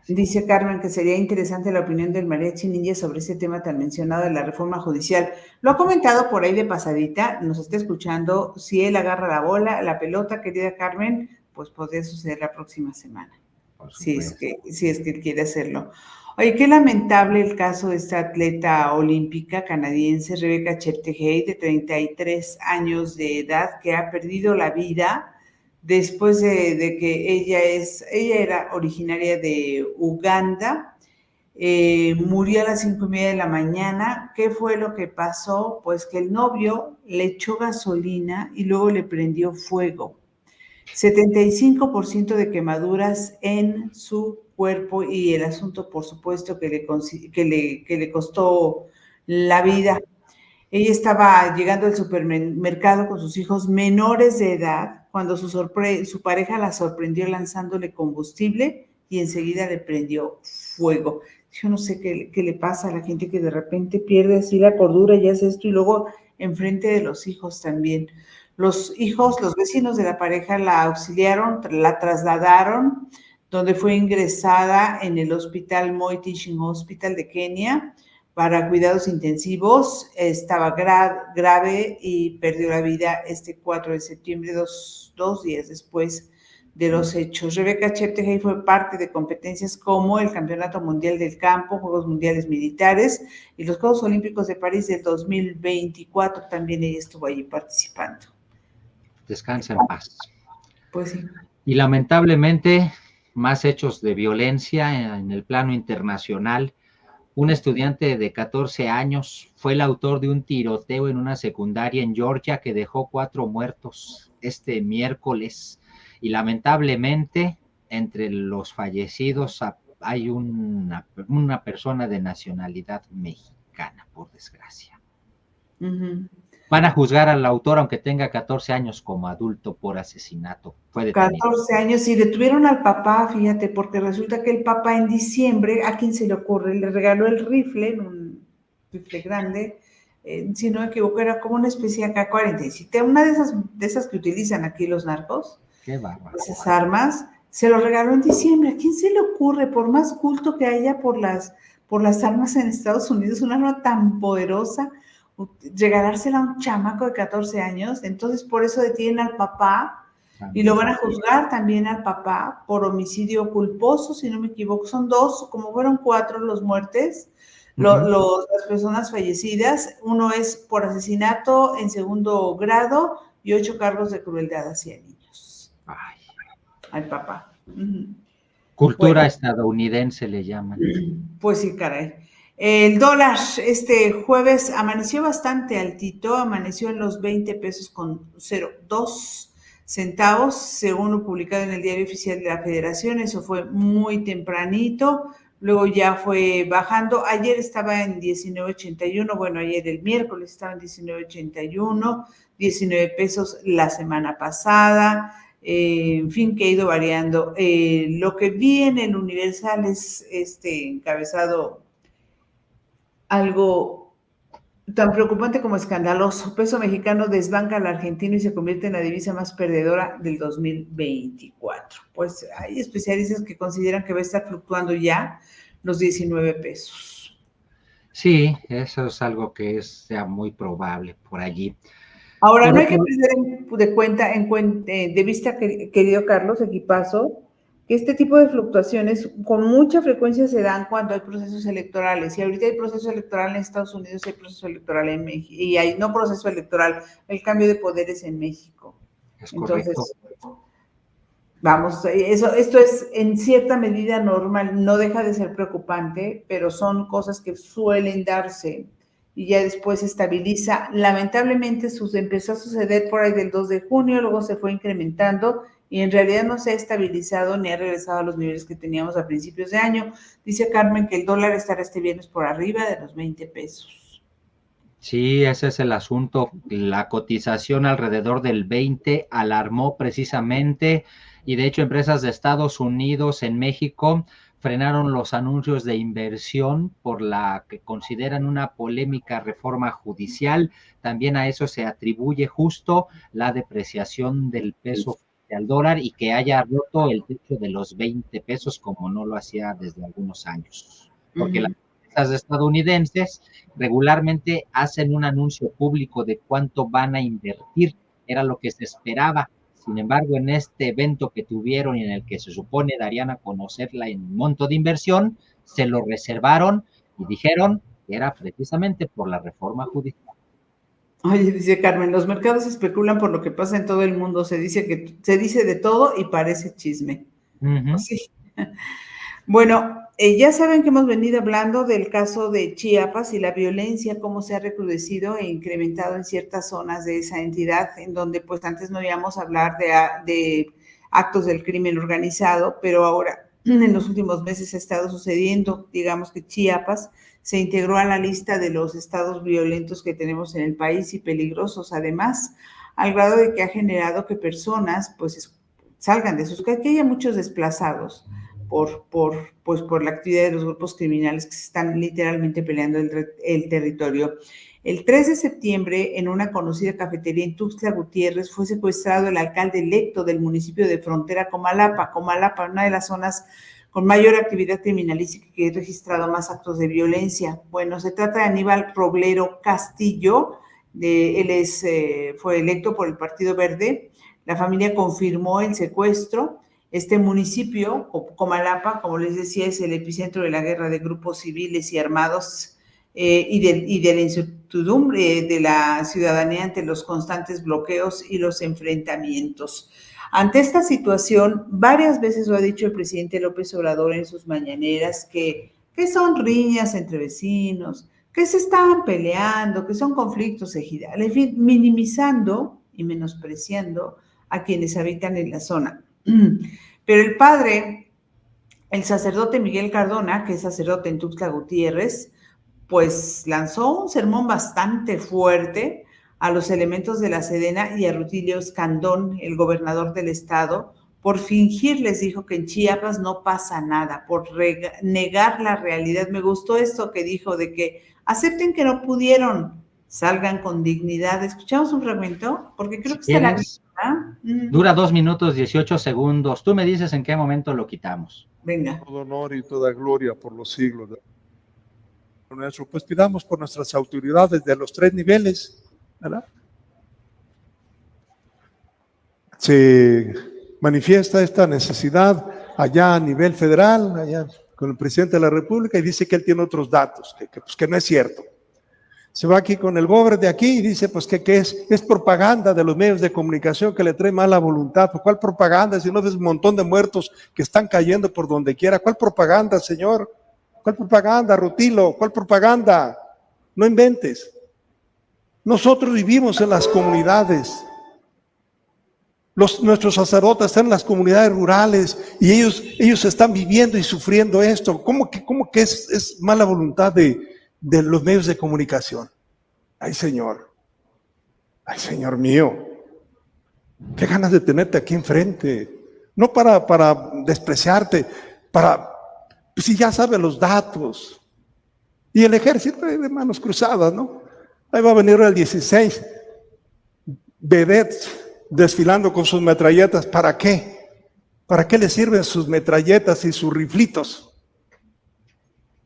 Dice Carmen que sería interesante la opinión del Mariachi Ninja sobre ese tema tan mencionado de la reforma judicial. Lo ha comentado por ahí de pasadita, nos está escuchando. Si él agarra la bola, la pelota, querida Carmen, pues podría suceder la próxima semana. Si es que él quiere hacerlo. Oye, qué lamentable el caso de esta atleta olímpica canadiense, Rebecca Cheptegei, de 33 años de edad, que ha perdido la vida después de que ella era originaria de Uganda, murió a las 5:30 de la mañana. ¿Qué fue lo que pasó? Pues que el novio le echó gasolina y luego le prendió fuego. 75% de quemaduras en su cuerpo y el asunto, por supuesto, que le costó la vida. Ella estaba llegando al supermercado con sus hijos menores de edad cuando su pareja la sorprendió lanzándole combustible y enseguida le prendió fuego. Yo no sé qué le pasa a la gente que de repente pierde así la cordura y hace esto y luego enfrente de los hijos también. Los vecinos de la pareja la auxiliaron, la trasladaron, donde fue ingresada en el hospital Moi Teaching Hospital de Kenia para cuidados intensivos. Estaba grave y perdió la vida este 4 de septiembre, dos días después de los hechos. Rebecca Cheptegei fue parte de competencias como el Campeonato Mundial del Campo, Juegos Mundiales Militares y los Juegos Olímpicos de París del 2024. También ella estuvo allí participando. Descansa en paz. Pues sí. Y lamentablemente, más hechos de violencia en el plano internacional. Un estudiante de 14 años fue el autor de un tiroteo en una secundaria en Georgia que dejó 4 muertos este miércoles. Y lamentablemente, entre los fallecidos hay una persona de nacionalidad mexicana, por desgracia. Uh-huh. Van a juzgar al autor, aunque tenga 14 años, como adulto por asesinato. Fue detenido. 14 años y detuvieron al papá, fíjate, porque resulta que el papá en diciembre, ¿a quién se le ocurre? Le regaló el rifle, un rifle grande, si no me equivoco, era como una especie de AK-47, una de esas que utilizan aquí los narcos. Qué bárbaro. Esas armas, se lo regaló en diciembre. ¿A quién se le ocurre, por más culto que haya por las armas en Estados Unidos, una arma tan poderosa, regalársela a un chamaco de 14 años? Entonces, por eso detienen al papá y lo van a juzgar también al papá por homicidio culposo, si no me equivoco. Son 2, como fueron 4 los muertes, las personas fallecidas. Uno es por asesinato en segundo grado y 8 cargos de crueldad hacia niños. Ay. Al papá. Cultura estadounidense le llaman. Pues sí, caray. El dólar este jueves amaneció bastante altito, amaneció en los 20 pesos con 02 centavos, según lo publicado en el Diario Oficial de la Federación. Eso fue muy tempranito, luego ya fue bajando. Ayer estaba en 19.81, bueno, ayer el miércoles estaba en 19.81, 19 pesos la semana pasada. En fin, que ha ido variando. Lo que vi en el Universal es encabezado algo tan preocupante como escandaloso. Peso mexicano desbanca al argentino y se convierte en la divisa más perdedora del 2024. Pues hay especialistas que consideran que va a estar fluctuando ya los 19 pesos. Sí, eso es algo que sea muy probable por allí. Ahora, no hay que perder de vista, querido Carlos, equipazo, que este tipo de fluctuaciones con mucha frecuencia se dan cuando hay procesos electorales. Y ahorita hay proceso electoral en Estados Unidos, hay proceso electoral en México, y hay no proceso electoral, el cambio de poderes en México. Es entonces, correcto. Vamos, esto es en cierta medida normal, no deja de ser preocupante, pero son cosas que suelen darse y ya después se estabiliza. Lamentablemente empezó a suceder por ahí del 2 de junio, luego se fue incrementando y en realidad no se ha estabilizado ni ha regresado a los niveles que teníamos a principios de año. Dice Carmen que el dólar estará este viernes por arriba de los 20 pesos. Sí, ese es el asunto. La cotización alrededor del 20 alarmó precisamente, y de hecho empresas de Estados Unidos en México frenaron los anuncios de inversión por la que consideran una polémica reforma judicial. También a eso se atribuye justo la depreciación del peso frente al dólar y que haya roto el techo de los 20 pesos como no lo hacía desde algunos años. Porque las empresas estadounidenses regularmente hacen un anuncio público de cuánto van a invertir, era lo que se esperaba. Sin embargo, en este evento que tuvieron y en el que se supone darían a conocer el monto de inversión, se lo reservaron y dijeron que era precisamente por la reforma judicial. Oye, dice Carmen, los mercados especulan por lo que pasa en todo el mundo, se dice de todo y parece chisme. Sí. Bueno, ya saben que hemos venido hablando del caso de Chiapas y la violencia, cómo se ha recrudecido e incrementado en ciertas zonas de esa entidad, en donde pues antes no íbamos a hablar de actos del crimen organizado, pero ahora en los últimos meses ha estado sucediendo. Digamos que Chiapas se integró a la lista de los estados violentos que tenemos en el país y peligrosos, además, al grado de que ha generado que personas pues salgan de sus casas, que haya muchos desplazados por la actividad de los grupos criminales que se están literalmente peleando el territorio. El 3 de septiembre, en una conocida cafetería en Tuxtla Gutiérrez, fue secuestrado el alcalde electo del municipio de frontera Comalapa, una de las zonas con mayor actividad criminalística que he registrado más actos de violencia. Bueno, se trata de Aníbal Roblero Castillo, él fue electo por el Partido Verde. La familia confirmó el secuestro. Este municipio, Comalapa, como les decía, es el epicentro de la guerra de grupos civiles y armados y de la incertidumbre de la ciudadanía ante los constantes bloqueos y los enfrentamientos. Ante esta situación, varias veces lo ha dicho el presidente López Obrador en sus mañaneras, que son riñas entre vecinos, que se están peleando, que son conflictos ejidales, en fin, minimizando y menospreciando a quienes habitan en la zona. Pero el padre, el sacerdote Miguel Cardona, que es sacerdote en Tuxtla Gutiérrez, pues lanzó un sermón bastante fuerte a los elementos de la Sedena y a Rutilio Escandón, el gobernador del estado, por fingir, les dijo, que en Chiapas no pasa nada, por negar la realidad. Me gustó esto que dijo de que acepten que no pudieron, salgan con dignidad. ¿Escuchamos un fragmento? Porque creo Si que está la quieres, dura 2 minutos 18 segundos. Tú me dices en qué momento lo quitamos. Venga. Todo honor y toda gloria por los siglos. Pues pidamos por nuestras autoridades de los 3 niveles, ¿verdad? Se manifiesta esta necesidad allá a nivel federal, allá con el presidente de la República, y dice que él tiene otros datos, que no es cierto. Se va aquí con el gober de aquí y dice pues que es propaganda de los medios de comunicación que le trae mala voluntad. ¿Pues cuál propaganda? Si no ves un montón de muertos que están cayendo por donde quiera. ¿Cuál propaganda, señor? ¿Cuál propaganda, Rutilo? ¿Cuál propaganda? No inventes. Nosotros vivimos en las comunidades. Nuestros sacerdotes están en las comunidades rurales y ellos están viviendo y sufriendo esto. ¿Cómo que es mala voluntad de los medios de comunicación? Ay, Señor mío, qué ganas de tenerte aquí enfrente. No para despreciarte, si ya sabes los datos. Y el ejército de manos cruzadas, ¿no? Ahí va a venir el 16, vedettes desfilando con sus metralletas. ¿Para qué? ¿Para qué les sirven sus metralletas y sus riflitos?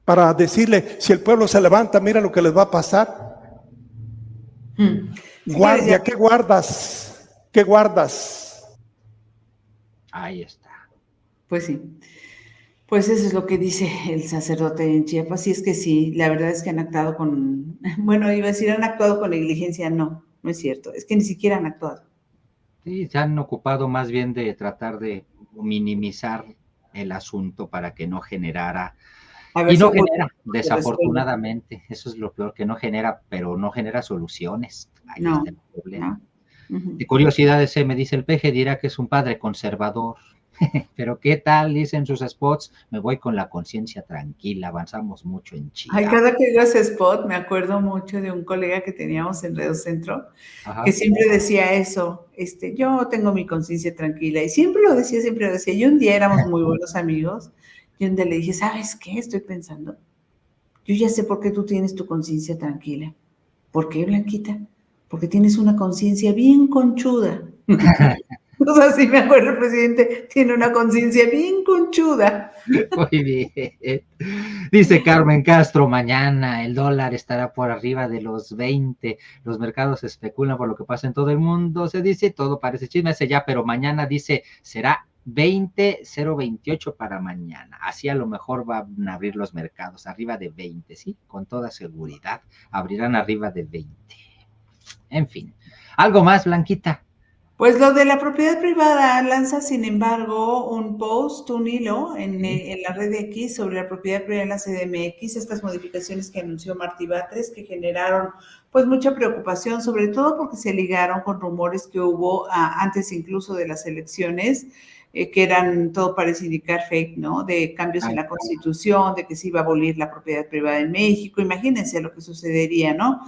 Para decirle, si el pueblo se levanta, mira lo que les va a pasar. Guardia, ¿qué guardas? ¿Qué guardas? Ahí está. Pues sí. Pues eso es lo que dice el sacerdote en Chiapas. Y es que sí, la verdad es que han actuado con, bueno, iba a decir han actuado con negligencia. No es cierto. Es que ni siquiera han actuado. Sí, se han ocupado más bien de tratar de minimizar el asunto para que no generara. Y no genera, desafortunadamente, eso es lo peor, que no genera, pero no genera soluciones. Ahí está el problema. De curiosidades, me dice el Peje, dirá que es un padre conservador. Pero ¿qué tal? Dicen sus spots, me voy con la conciencia tranquila, avanzamos mucho en Chile. Ay, cada que digo ese spot, me acuerdo mucho de un colega que teníamos en Radio Centro, que siempre decía eso, yo tengo mi conciencia tranquila, y siempre lo decía, y un día éramos muy buenos amigos, y un día le dije, ¿sabes qué? Estoy pensando, yo ya sé por qué tú tienes tu conciencia tranquila. ¿Por qué, Blanquita? Porque tienes una conciencia bien conchuda. O sea, sí me acuerdo, el presidente tiene una conciencia bien conchuda. Muy bien. Dice Carmen Castro, mañana el dólar estará por arriba de los 20. Los mercados especulan por lo que pasa en todo el mundo. Se dice, todo parece chisme, ya, pero mañana dice, será 20,028 para mañana. Así a lo mejor van a abrir los mercados, arriba de 20, ¿sí? Con toda seguridad, abrirán arriba de 20. En fin. ¿Algo más, Blanquita? Pues lo de la propiedad privada lanza, sin embargo, un post, un hilo en la red de X sobre la propiedad privada en la CDMX, estas modificaciones que anunció Martí Batres, que generaron pues mucha preocupación, sobre todo porque se ligaron con rumores que hubo antes incluso de las elecciones, que eran, todo parece indicar fake, ¿no? De cambios en la Constitución, de que se iba a abolir la propiedad privada en México. Imagínense lo que sucedería, ¿no?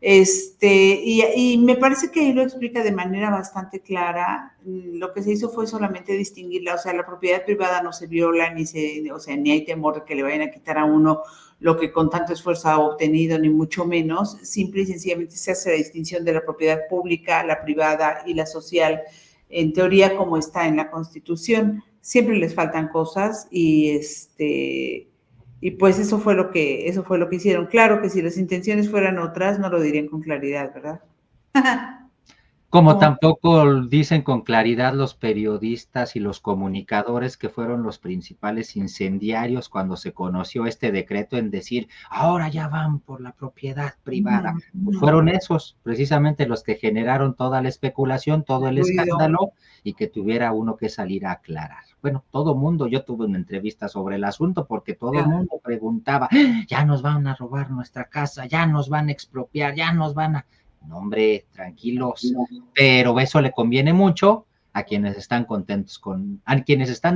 Y me parece que ahí lo explica de manera bastante clara. Lo que se hizo fue solamente distinguirla, o sea, la propiedad privada no se viola, ni hay temor de que le vayan a quitar a uno lo que con tanto esfuerzo ha obtenido, ni mucho menos. Simple y sencillamente se hace la distinción de la propiedad pública, la privada y la social, en teoría como está en la Constitución. Siempre les faltan cosas y pues eso fue lo que hicieron. Claro que si las intenciones fueran otras, no lo dirían con claridad, ¿verdad? Como tampoco dicen con claridad los periodistas y los comunicadores que fueron los principales incendiarios cuando se conoció este decreto en decir, ahora ya van por la propiedad privada. Pues fueron esos, precisamente los que generaron toda la especulación, todo el escándalo y que tuviera uno que salir a aclarar. Bueno, todo mundo, yo tuve una entrevista sobre el asunto porque todo el mundo preguntaba, ya nos van a robar nuestra casa, ya nos van a expropiar, ya nos van a... No, hombre, tranquilos, pero eso le conviene mucho a quienes están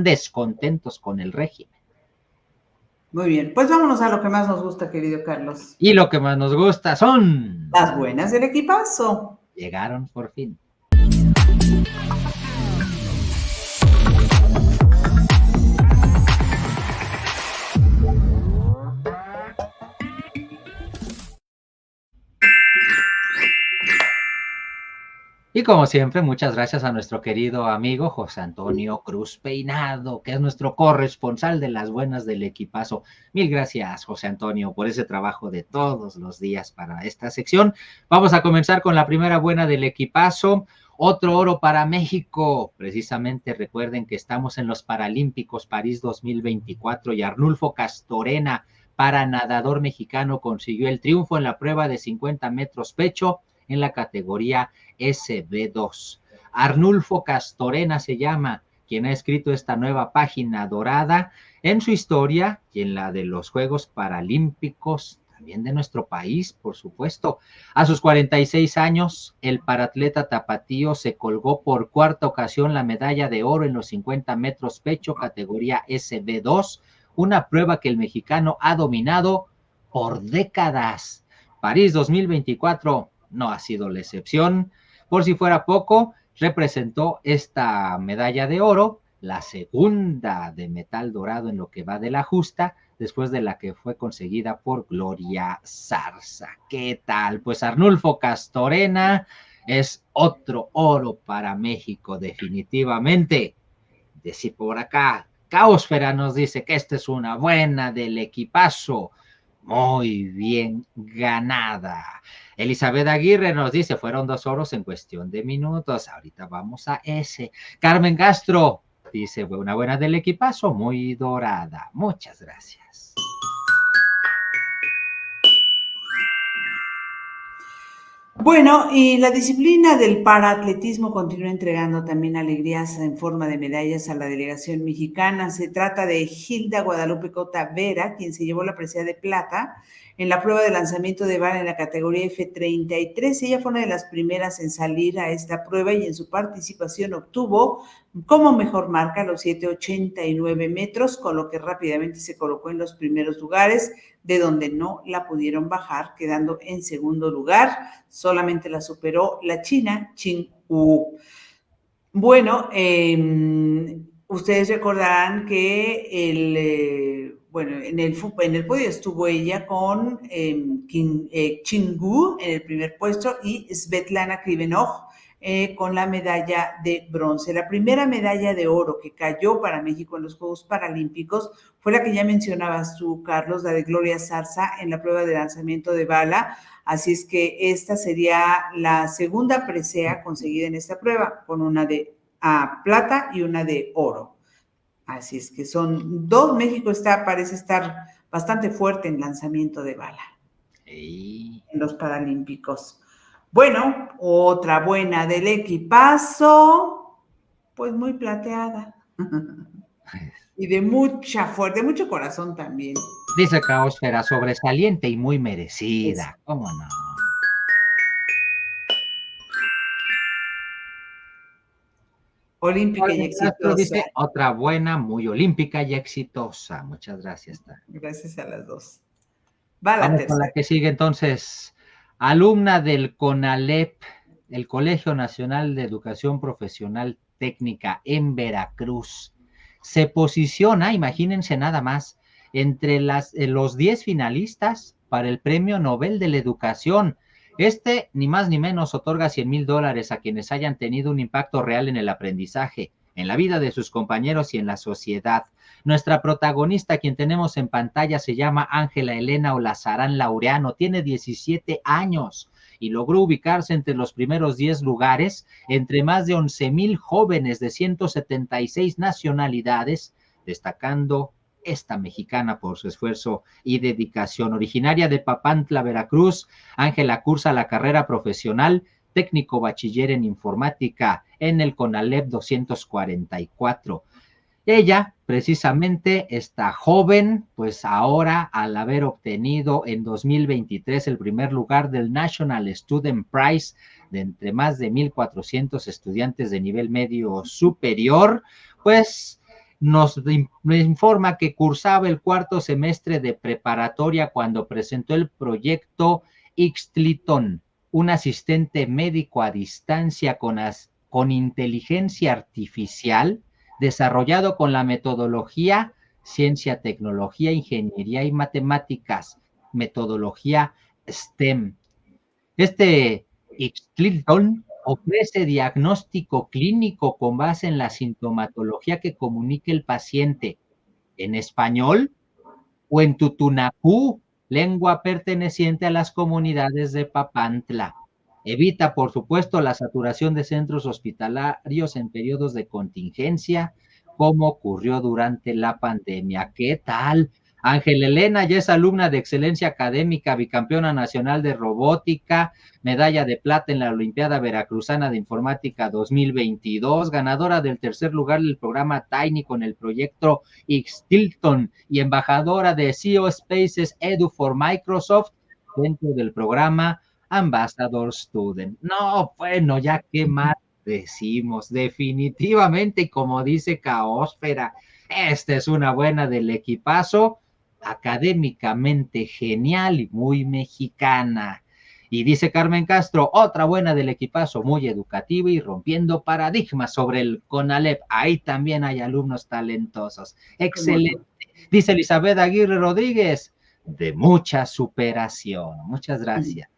descontentos con el régimen. Muy bien, pues vámonos a lo que más nos gusta, querido Carlos. Y lo que más nos gusta son... las buenas del equipazo. Llegaron por fin. Y como siempre, muchas gracias a nuestro querido amigo José Antonio Cruz Peinado, que es nuestro corresponsal de las buenas del equipazo. Mil gracias, José Antonio, por ese trabajo de todos los días para esta sección. Vamos a comenzar con la primera buena del equipazo. Otro oro para México. Precisamente recuerden que estamos en los Paralímpicos París 2024 y Arnulfo Castorena, paranadador mexicano, consiguió el triunfo en la prueba de 50 metros pecho en la categoría SB2. Arnulfo Castorena se llama, quien ha escrito esta nueva página dorada en su historia y en la de los Juegos Paralímpicos, también de nuestro país, por supuesto. A sus 46 años, el paratleta tapatío se colgó por cuarta ocasión la medalla de oro en los 50 metros pecho, categoría SB2, una prueba que el mexicano ha dominado por décadas. París 2024 no ha sido la excepción. Por si fuera poco, representó esta medalla de oro, la segunda de metal dorado en lo que va de la justa, después de la que fue conseguida por Gloria Zarza. ¿Qué tal? Pues Arnulfo Castorena es otro oro para México, definitivamente. Decir por acá, Caosfera nos dice que esta es una buena del equipazo. Muy bien ganada. Elizabeth Aguirre nos dice, fueron 2 oros en cuestión de minutos. Ahorita vamos a ese. Carmen Castro dice, una buena del equipazo, muy dorada. Muchas gracias. Bueno, y la disciplina del paraatletismo continúa entregando también alegrías en forma de medallas a la delegación mexicana. Se trata de Hilda Guadalupe Cota Vera, quien se llevó la presea de plata en la prueba de lanzamiento de vara en la categoría F33. Ella fue una de las primeras en salir a esta prueba y en su participación obtuvo como mejor marca los 7.89 metros, con lo que rápidamente se colocó en los primeros lugares, de donde no la pudieron bajar, quedando en segundo lugar. Solamente la superó la china Qing Wu. Bueno, ustedes recordarán que en el podio estuvo ella con Qing Wu en el primer puesto y Svetlana Krivenov con la medalla de bronce. La primera medalla de oro que cayó para México en los Juegos Paralímpicos fue la que ya mencionabas tú, Carlos, la de Gloria Zarza en la prueba de lanzamiento de bala. Así es que esta sería la segunda presea conseguida en esta prueba, con una de plata y una de oro. Así es que son 2. México parece estar bastante fuerte en lanzamiento de bala en los Paralímpicos. Bueno, otra buena del equipazo, pues muy plateada. Y de mucha fuerza, de mucho corazón también. Dice Caosfera, sobresaliente y muy merecida. ¿Cómo no? Olímpica y exitosa. Dice, otra buena, muy olímpica y exitosa. Muchas gracias. Gracias a las 2. Va la Vamos tercera. con la que sigue entonces. Alumna del CONALEP, el Colegio Nacional de Educación Profesional Técnica en Veracruz, se posiciona, imagínense nada más, entre los 10 finalistas para el Premio Nobel de la Educación. Ni más ni menos, otorga $100,000 a quienes hayan tenido un impacto real en el aprendizaje, en la vida de sus compañeros y en la sociedad. Nuestra protagonista, quien tenemos en pantalla, se llama Ángela Elena Olazarán Laureano, tiene 17 años y logró ubicarse entre los primeros 10 lugares, entre más de 11,000 jóvenes de 176 nacionalidades, destacando esta mexicana por su esfuerzo y dedicación. Originaria de Papantla, Veracruz, Ángela cursa la carrera profesional técnico bachiller en informática en el CONALEP 244. Ella, precisamente, esta joven, pues ahora, al haber obtenido en 2023 el primer lugar del National Student Prize de entre más de 1,400 estudiantes de nivel medio superior, pues nos informa que cursaba el cuarto semestre de preparatoria cuando presentó el proyecto Ixtliltón, un asistente médico a distancia con inteligencia artificial, desarrollado con la metodología ciencia, tecnología, ingeniería y matemáticas, metodología STEM. Este Ixtliltón ofrece diagnóstico clínico con base en la sintomatología que comunique el paciente en español o en tutunacú, lengua perteneciente a las comunidades de Papantla. Evita, por supuesto, la saturación de centros hospitalarios en periodos de contingencia, como ocurrió durante la pandemia. ¿Qué tal? Ángel Elena ya es alumna de excelencia académica, bicampeona nacional de robótica, medalla de plata en la Olimpiada Veracruzana de Informática 2022, ganadora del tercer lugar del programa Tiny con el proyecto Ixtliltón y embajadora de CEO Spaces Edu for Microsoft dentro del programa Ambassador Student. No, bueno, ya qué más decimos, definitivamente, y como dice Caósfera, esta es una buena del equipazo, académicamente genial y muy mexicana. Y dice Carmen Castro, otra buena del equipazo, muy educativa y rompiendo paradigmas sobre el CONALEP. Ahí también hay alumnos talentosos. Excelente. Dice Elizabeth Aguirre Rodríguez, de mucha superación. Muchas gracias.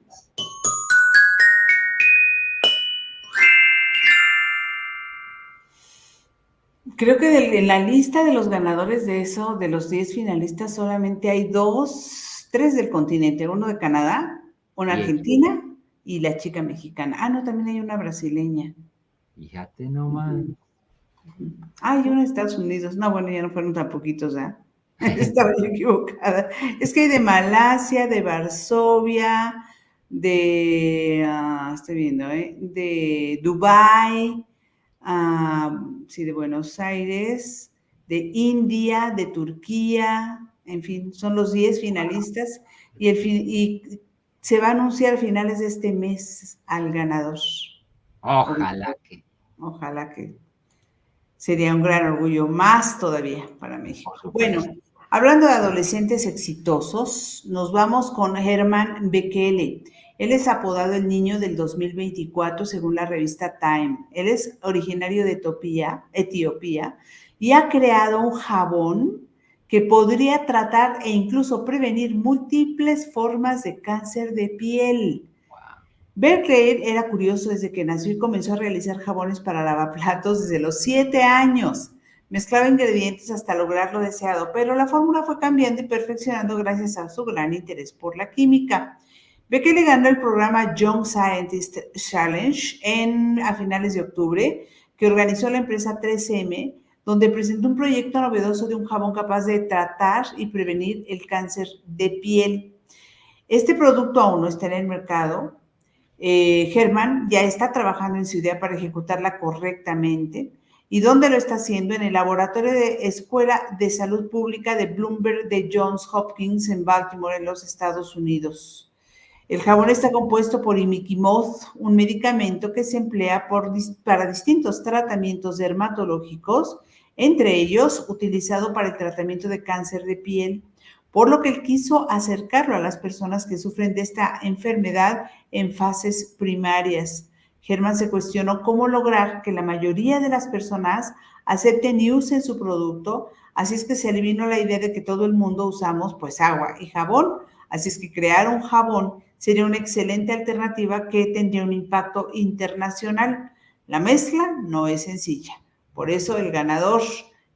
Creo que en la lista de los ganadores de eso, de los 10 finalistas, solamente hay 3 del continente, uno de Canadá, una argentina y la chica mexicana. Ah, no, también hay una brasileña. Fíjate nomás. Ah, y una de Estados Unidos. No, bueno, ya no fueron tan poquitos, ¿eh? Estaba yo equivocada. Es que hay de Malasia, de Varsovia, estoy viendo, de Dubái, sí, de Buenos Aires, de India, de Turquía, en fin, son los 10 finalistas y se va a anunciar a finales de este mes al ganador. Ojalá que. Sería un gran orgullo, más todavía para México. Bueno, hablando de adolescentes exitosos, nos vamos con Herman Bekele. Él es apodado el niño del 2024 según la revista Time. Él es originario de Etiopía y ha creado un jabón que podría tratar e incluso prevenir múltiples formas de cáncer de piel. Berkeley era curioso desde que nació y comenzó a realizar jabones para lavaplatos desde los 7 años. Mezclaba ingredientes hasta lograr lo deseado, pero la fórmula fue cambiando y perfeccionando gracias a su gran interés por la química. Bekele ganó el programa Young Scientist Challenge a finales de octubre, que organizó la empresa 3M, donde presentó un proyecto novedoso de un jabón capaz de tratar y prevenir el cáncer de piel. Este producto aún no está en el mercado. Herman ya está trabajando en su idea para ejecutarla correctamente. ¿Y dónde lo está haciendo? En el laboratorio de Escuela de Salud Pública de Bloomberg de Johns Hopkins en Baltimore, en los Estados Unidos. El jabón está compuesto por imiquimod, un medicamento que se emplea para distintos tratamientos dermatológicos, entre ellos utilizado para el tratamiento de cáncer de piel, por lo que él quiso acercarlo a las personas que sufren de esta enfermedad en fases primarias. Herman se cuestionó cómo lograr que la mayoría de las personas acepten y usen su producto, así es que se le vino la idea de que todo el mundo usamos pues agua y jabón, así es que crear un jabón sería una excelente alternativa que tendría un impacto internacional. La mezcla no es sencilla, por eso el ganador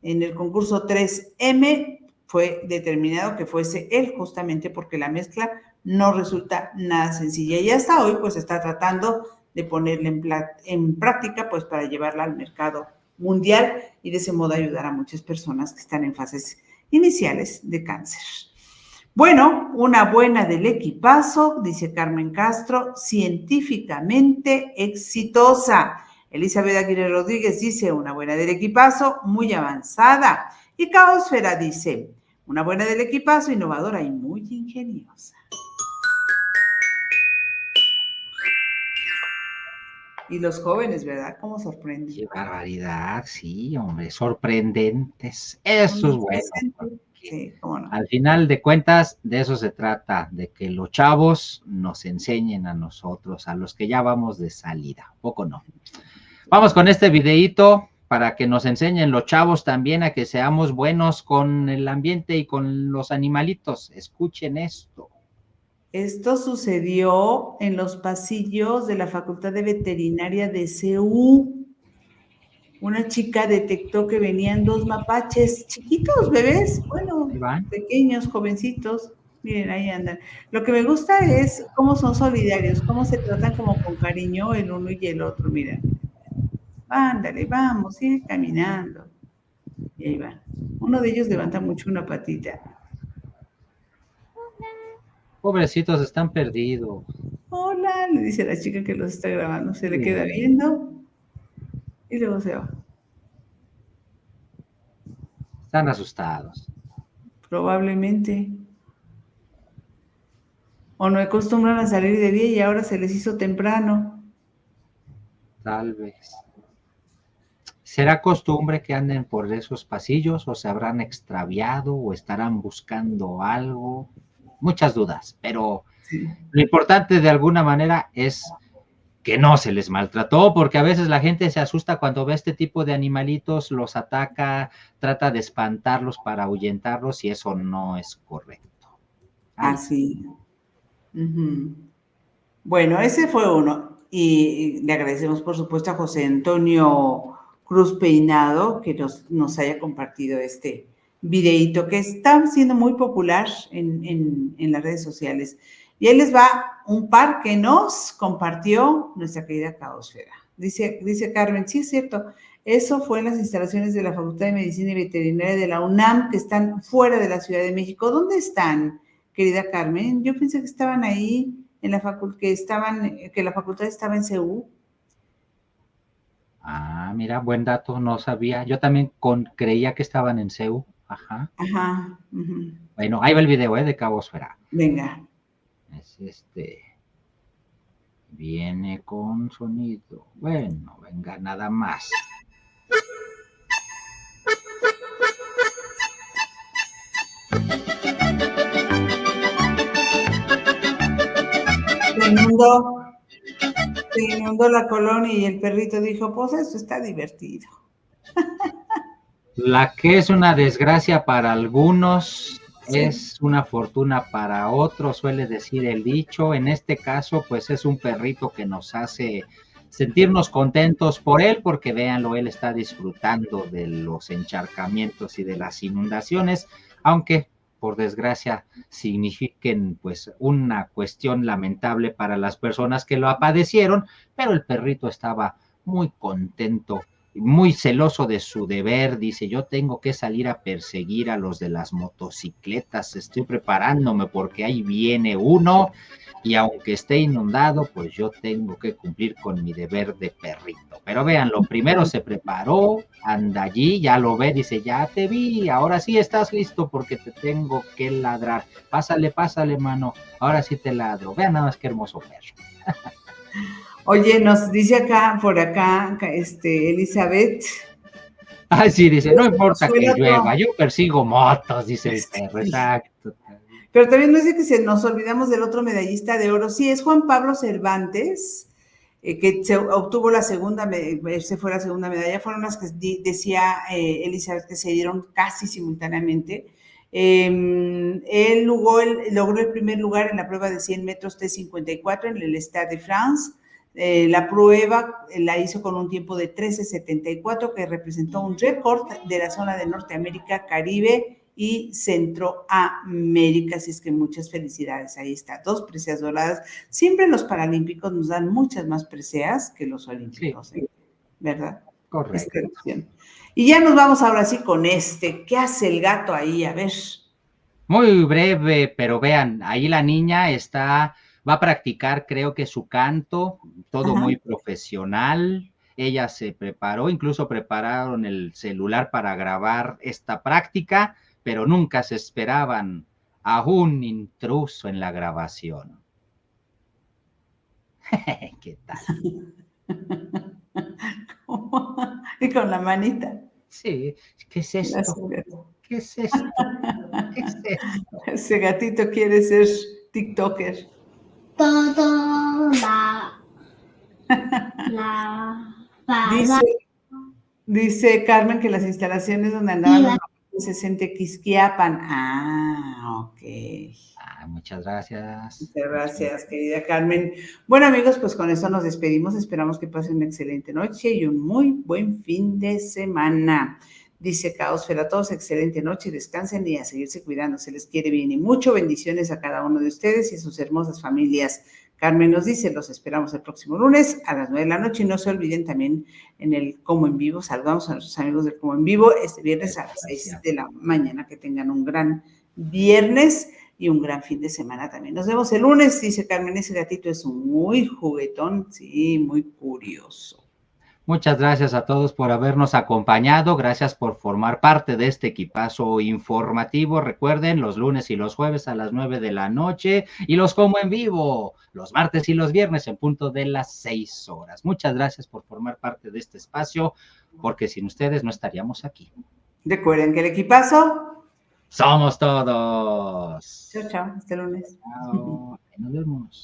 en el concurso 3M fue determinado que fuese él, justamente porque la mezcla no resulta nada sencilla. Y hasta hoy, pues, está tratando de ponerla en práctica, pues, para llevarla al mercado mundial y de ese modo ayudar a muchas personas que están en fases iniciales de cáncer. Bueno, una buena del equipazo, dice Carmen Castro, científicamente exitosa. Elizabeth Aguirre Rodríguez dice, una buena del equipazo, muy avanzada. Y Caosfera dice, una buena del equipazo, innovadora y muy ingeniosa. Y los jóvenes, ¿verdad? ¿Cómo sorprenden? Qué barbaridad, sí, hombre, sorprendentes. Eso es bueno. Sí, cómo no. Al final de cuentas, de eso se trata, de que los chavos nos enseñen a nosotros, a los que ya vamos de salida, poco no. Vamos con este videíto para que nos enseñen los chavos también a que seamos buenos con el ambiente y con los animalitos. Escuchen esto. Esto sucedió en los pasillos de la Facultad de Veterinaria de CU. Una chica detectó que venían 2 mapaches chiquitos, bebés, bueno, pequeños, jovencitos. Miren, ahí andan. Lo que me gusta es cómo son solidarios, cómo se tratan como con cariño el uno y el otro. Miren. Ándale, vamos, sigue caminando. Y ahí va. Uno de ellos levanta mucho una patita. Pobrecitos, están perdidos. Hola, le dice la chica que los está grabando. Se le queda viendo y luego se va. Están asustados. Probablemente. O no acostumbran a salir de día y ahora se les hizo temprano. Tal vez. ¿Será costumbre que anden por esos pasillos o se habrán extraviado o estarán buscando algo? Muchas dudas, pero sí. Lo importante de alguna manera es que no se les maltrató, porque a veces la gente se asusta cuando ve este tipo de animalitos, los ataca, trata de espantarlos para ahuyentarlos y eso no es correcto. Así. Bueno, ese fue uno. Y le agradecemos, por supuesto, a José Antonio Cruz Peinado que nos haya compartido este videíto que está siendo muy popular en las redes sociales. Y ahí les va un par que nos compartió nuestra querida Caosfera. Dice Carmen, sí es cierto, eso fue en las instalaciones de la Facultad de Medicina y Veterinaria de la UNAM, que están fuera de la Ciudad de México. ¿Dónde están, querida Carmen? Yo pensé que estaban ahí, en la facultad, que la facultad estaba en CU. Ah, mira, buen dato, no sabía. Yo también creía que estaban en CEU. Ajá. Ajá. Bueno, ahí va el video, de Caosfera. Venga. Es Viene con sonido. Bueno, venga, nada más. Se inundó la colonia y el perrito dijo, pues eso está divertido. La que es una desgracia para algunos, sí, es una fortuna para otros, suele decir el dicho. En este caso, pues es un perrito que nos hace sentirnos contentos por él, porque véanlo, él está disfrutando de los encharcamientos y de las inundaciones, aunque por desgracia signifiquen pues una cuestión lamentable para las personas que lo padecieron, pero el perrito estaba muy contento, muy celoso de su deber. Dice, yo tengo que salir a perseguir a los de las motocicletas, estoy preparándome porque ahí viene uno y aunque esté inundado, pues yo tengo que cumplir con mi deber de perrito. Pero vean, lo primero se preparó, anda allí, ya lo ve, dice, ya te vi, ahora sí estás listo porque te tengo que ladrar. Pásale, mano, ahora sí te ladro. Vean nada más qué hermoso perro. Oye, nos dice por acá, Elizabeth. Ay, sí, dice, no importa que llueva, yo persigo motos, dice el perro, exacto. Pero también nos dice que nos olvidamos del otro medallista de oro. Sí, es Juan Pablo Cervantes, que se obtuvo la segunda medalla. Fueron las que decía Elizabeth que se dieron casi simultáneamente. Él logró el primer lugar en la prueba de 100 metros T54 en el Stade de France. La prueba la hizo con un tiempo de 13:74, que representó un récord de la zona de Norteamérica, Caribe y Centroamérica. Así es que muchas felicidades. Ahí está, 2 preseas doradas. Siempre los paralímpicos nos dan muchas más preseas que los olímpicos, Sí. ¿Verdad? Correcto. Y ya nos vamos ahora sí con ¿qué hace el gato ahí? A ver. Muy breve, pero vean, ahí la niña va a practicar, creo que su canto, todo muy profesional. Ella se preparó, incluso prepararon el celular para grabar esta práctica, pero nunca se esperaban a un intruso en la grabación. ¿Qué tal? Y con la manita. Sí, ¿qué es esto? ¿Qué es esto? ¿Qué es esto? Ese gatito quiere ser TikToker. Todo dice Carmen que las instalaciones donde andaban es en Tequisquiapan. Ok. Muchas gracias. Muchas gracias, querida Carmen. Bueno, amigos, pues con eso nos despedimos. Esperamos que pasen una excelente noche y un muy buen fin de semana. Dice Caosfera, a todos excelente noche, descansen y a seguirse cuidando. Se les quiere bien y mucho. Bendiciones a cada uno de ustedes y sus hermosas familias. Carmen nos dice, los esperamos el próximo lunes a las 9 de la noche y no se olviden también en el Como en Vivo. Saludamos a nuestros amigos del Como en Vivo este viernes a las 6 de la mañana. Que tengan un gran viernes y un gran fin de semana también. Nos vemos el lunes, dice Carmen, ese gatito es muy juguetón, sí, muy curioso. Muchas gracias a todos por habernos acompañado, gracias por formar parte de este equipazo informativo. Recuerden, los lunes y los jueves a las 9 de la noche y los Como en Vivo, los martes y los viernes en punto de las 6 horas. Muchas gracias por formar parte de este espacio, porque sin ustedes no estaríamos aquí. Recuerden que el equipazo somos todos. Chao, chao, hasta el lunes. Chao, nos vemos.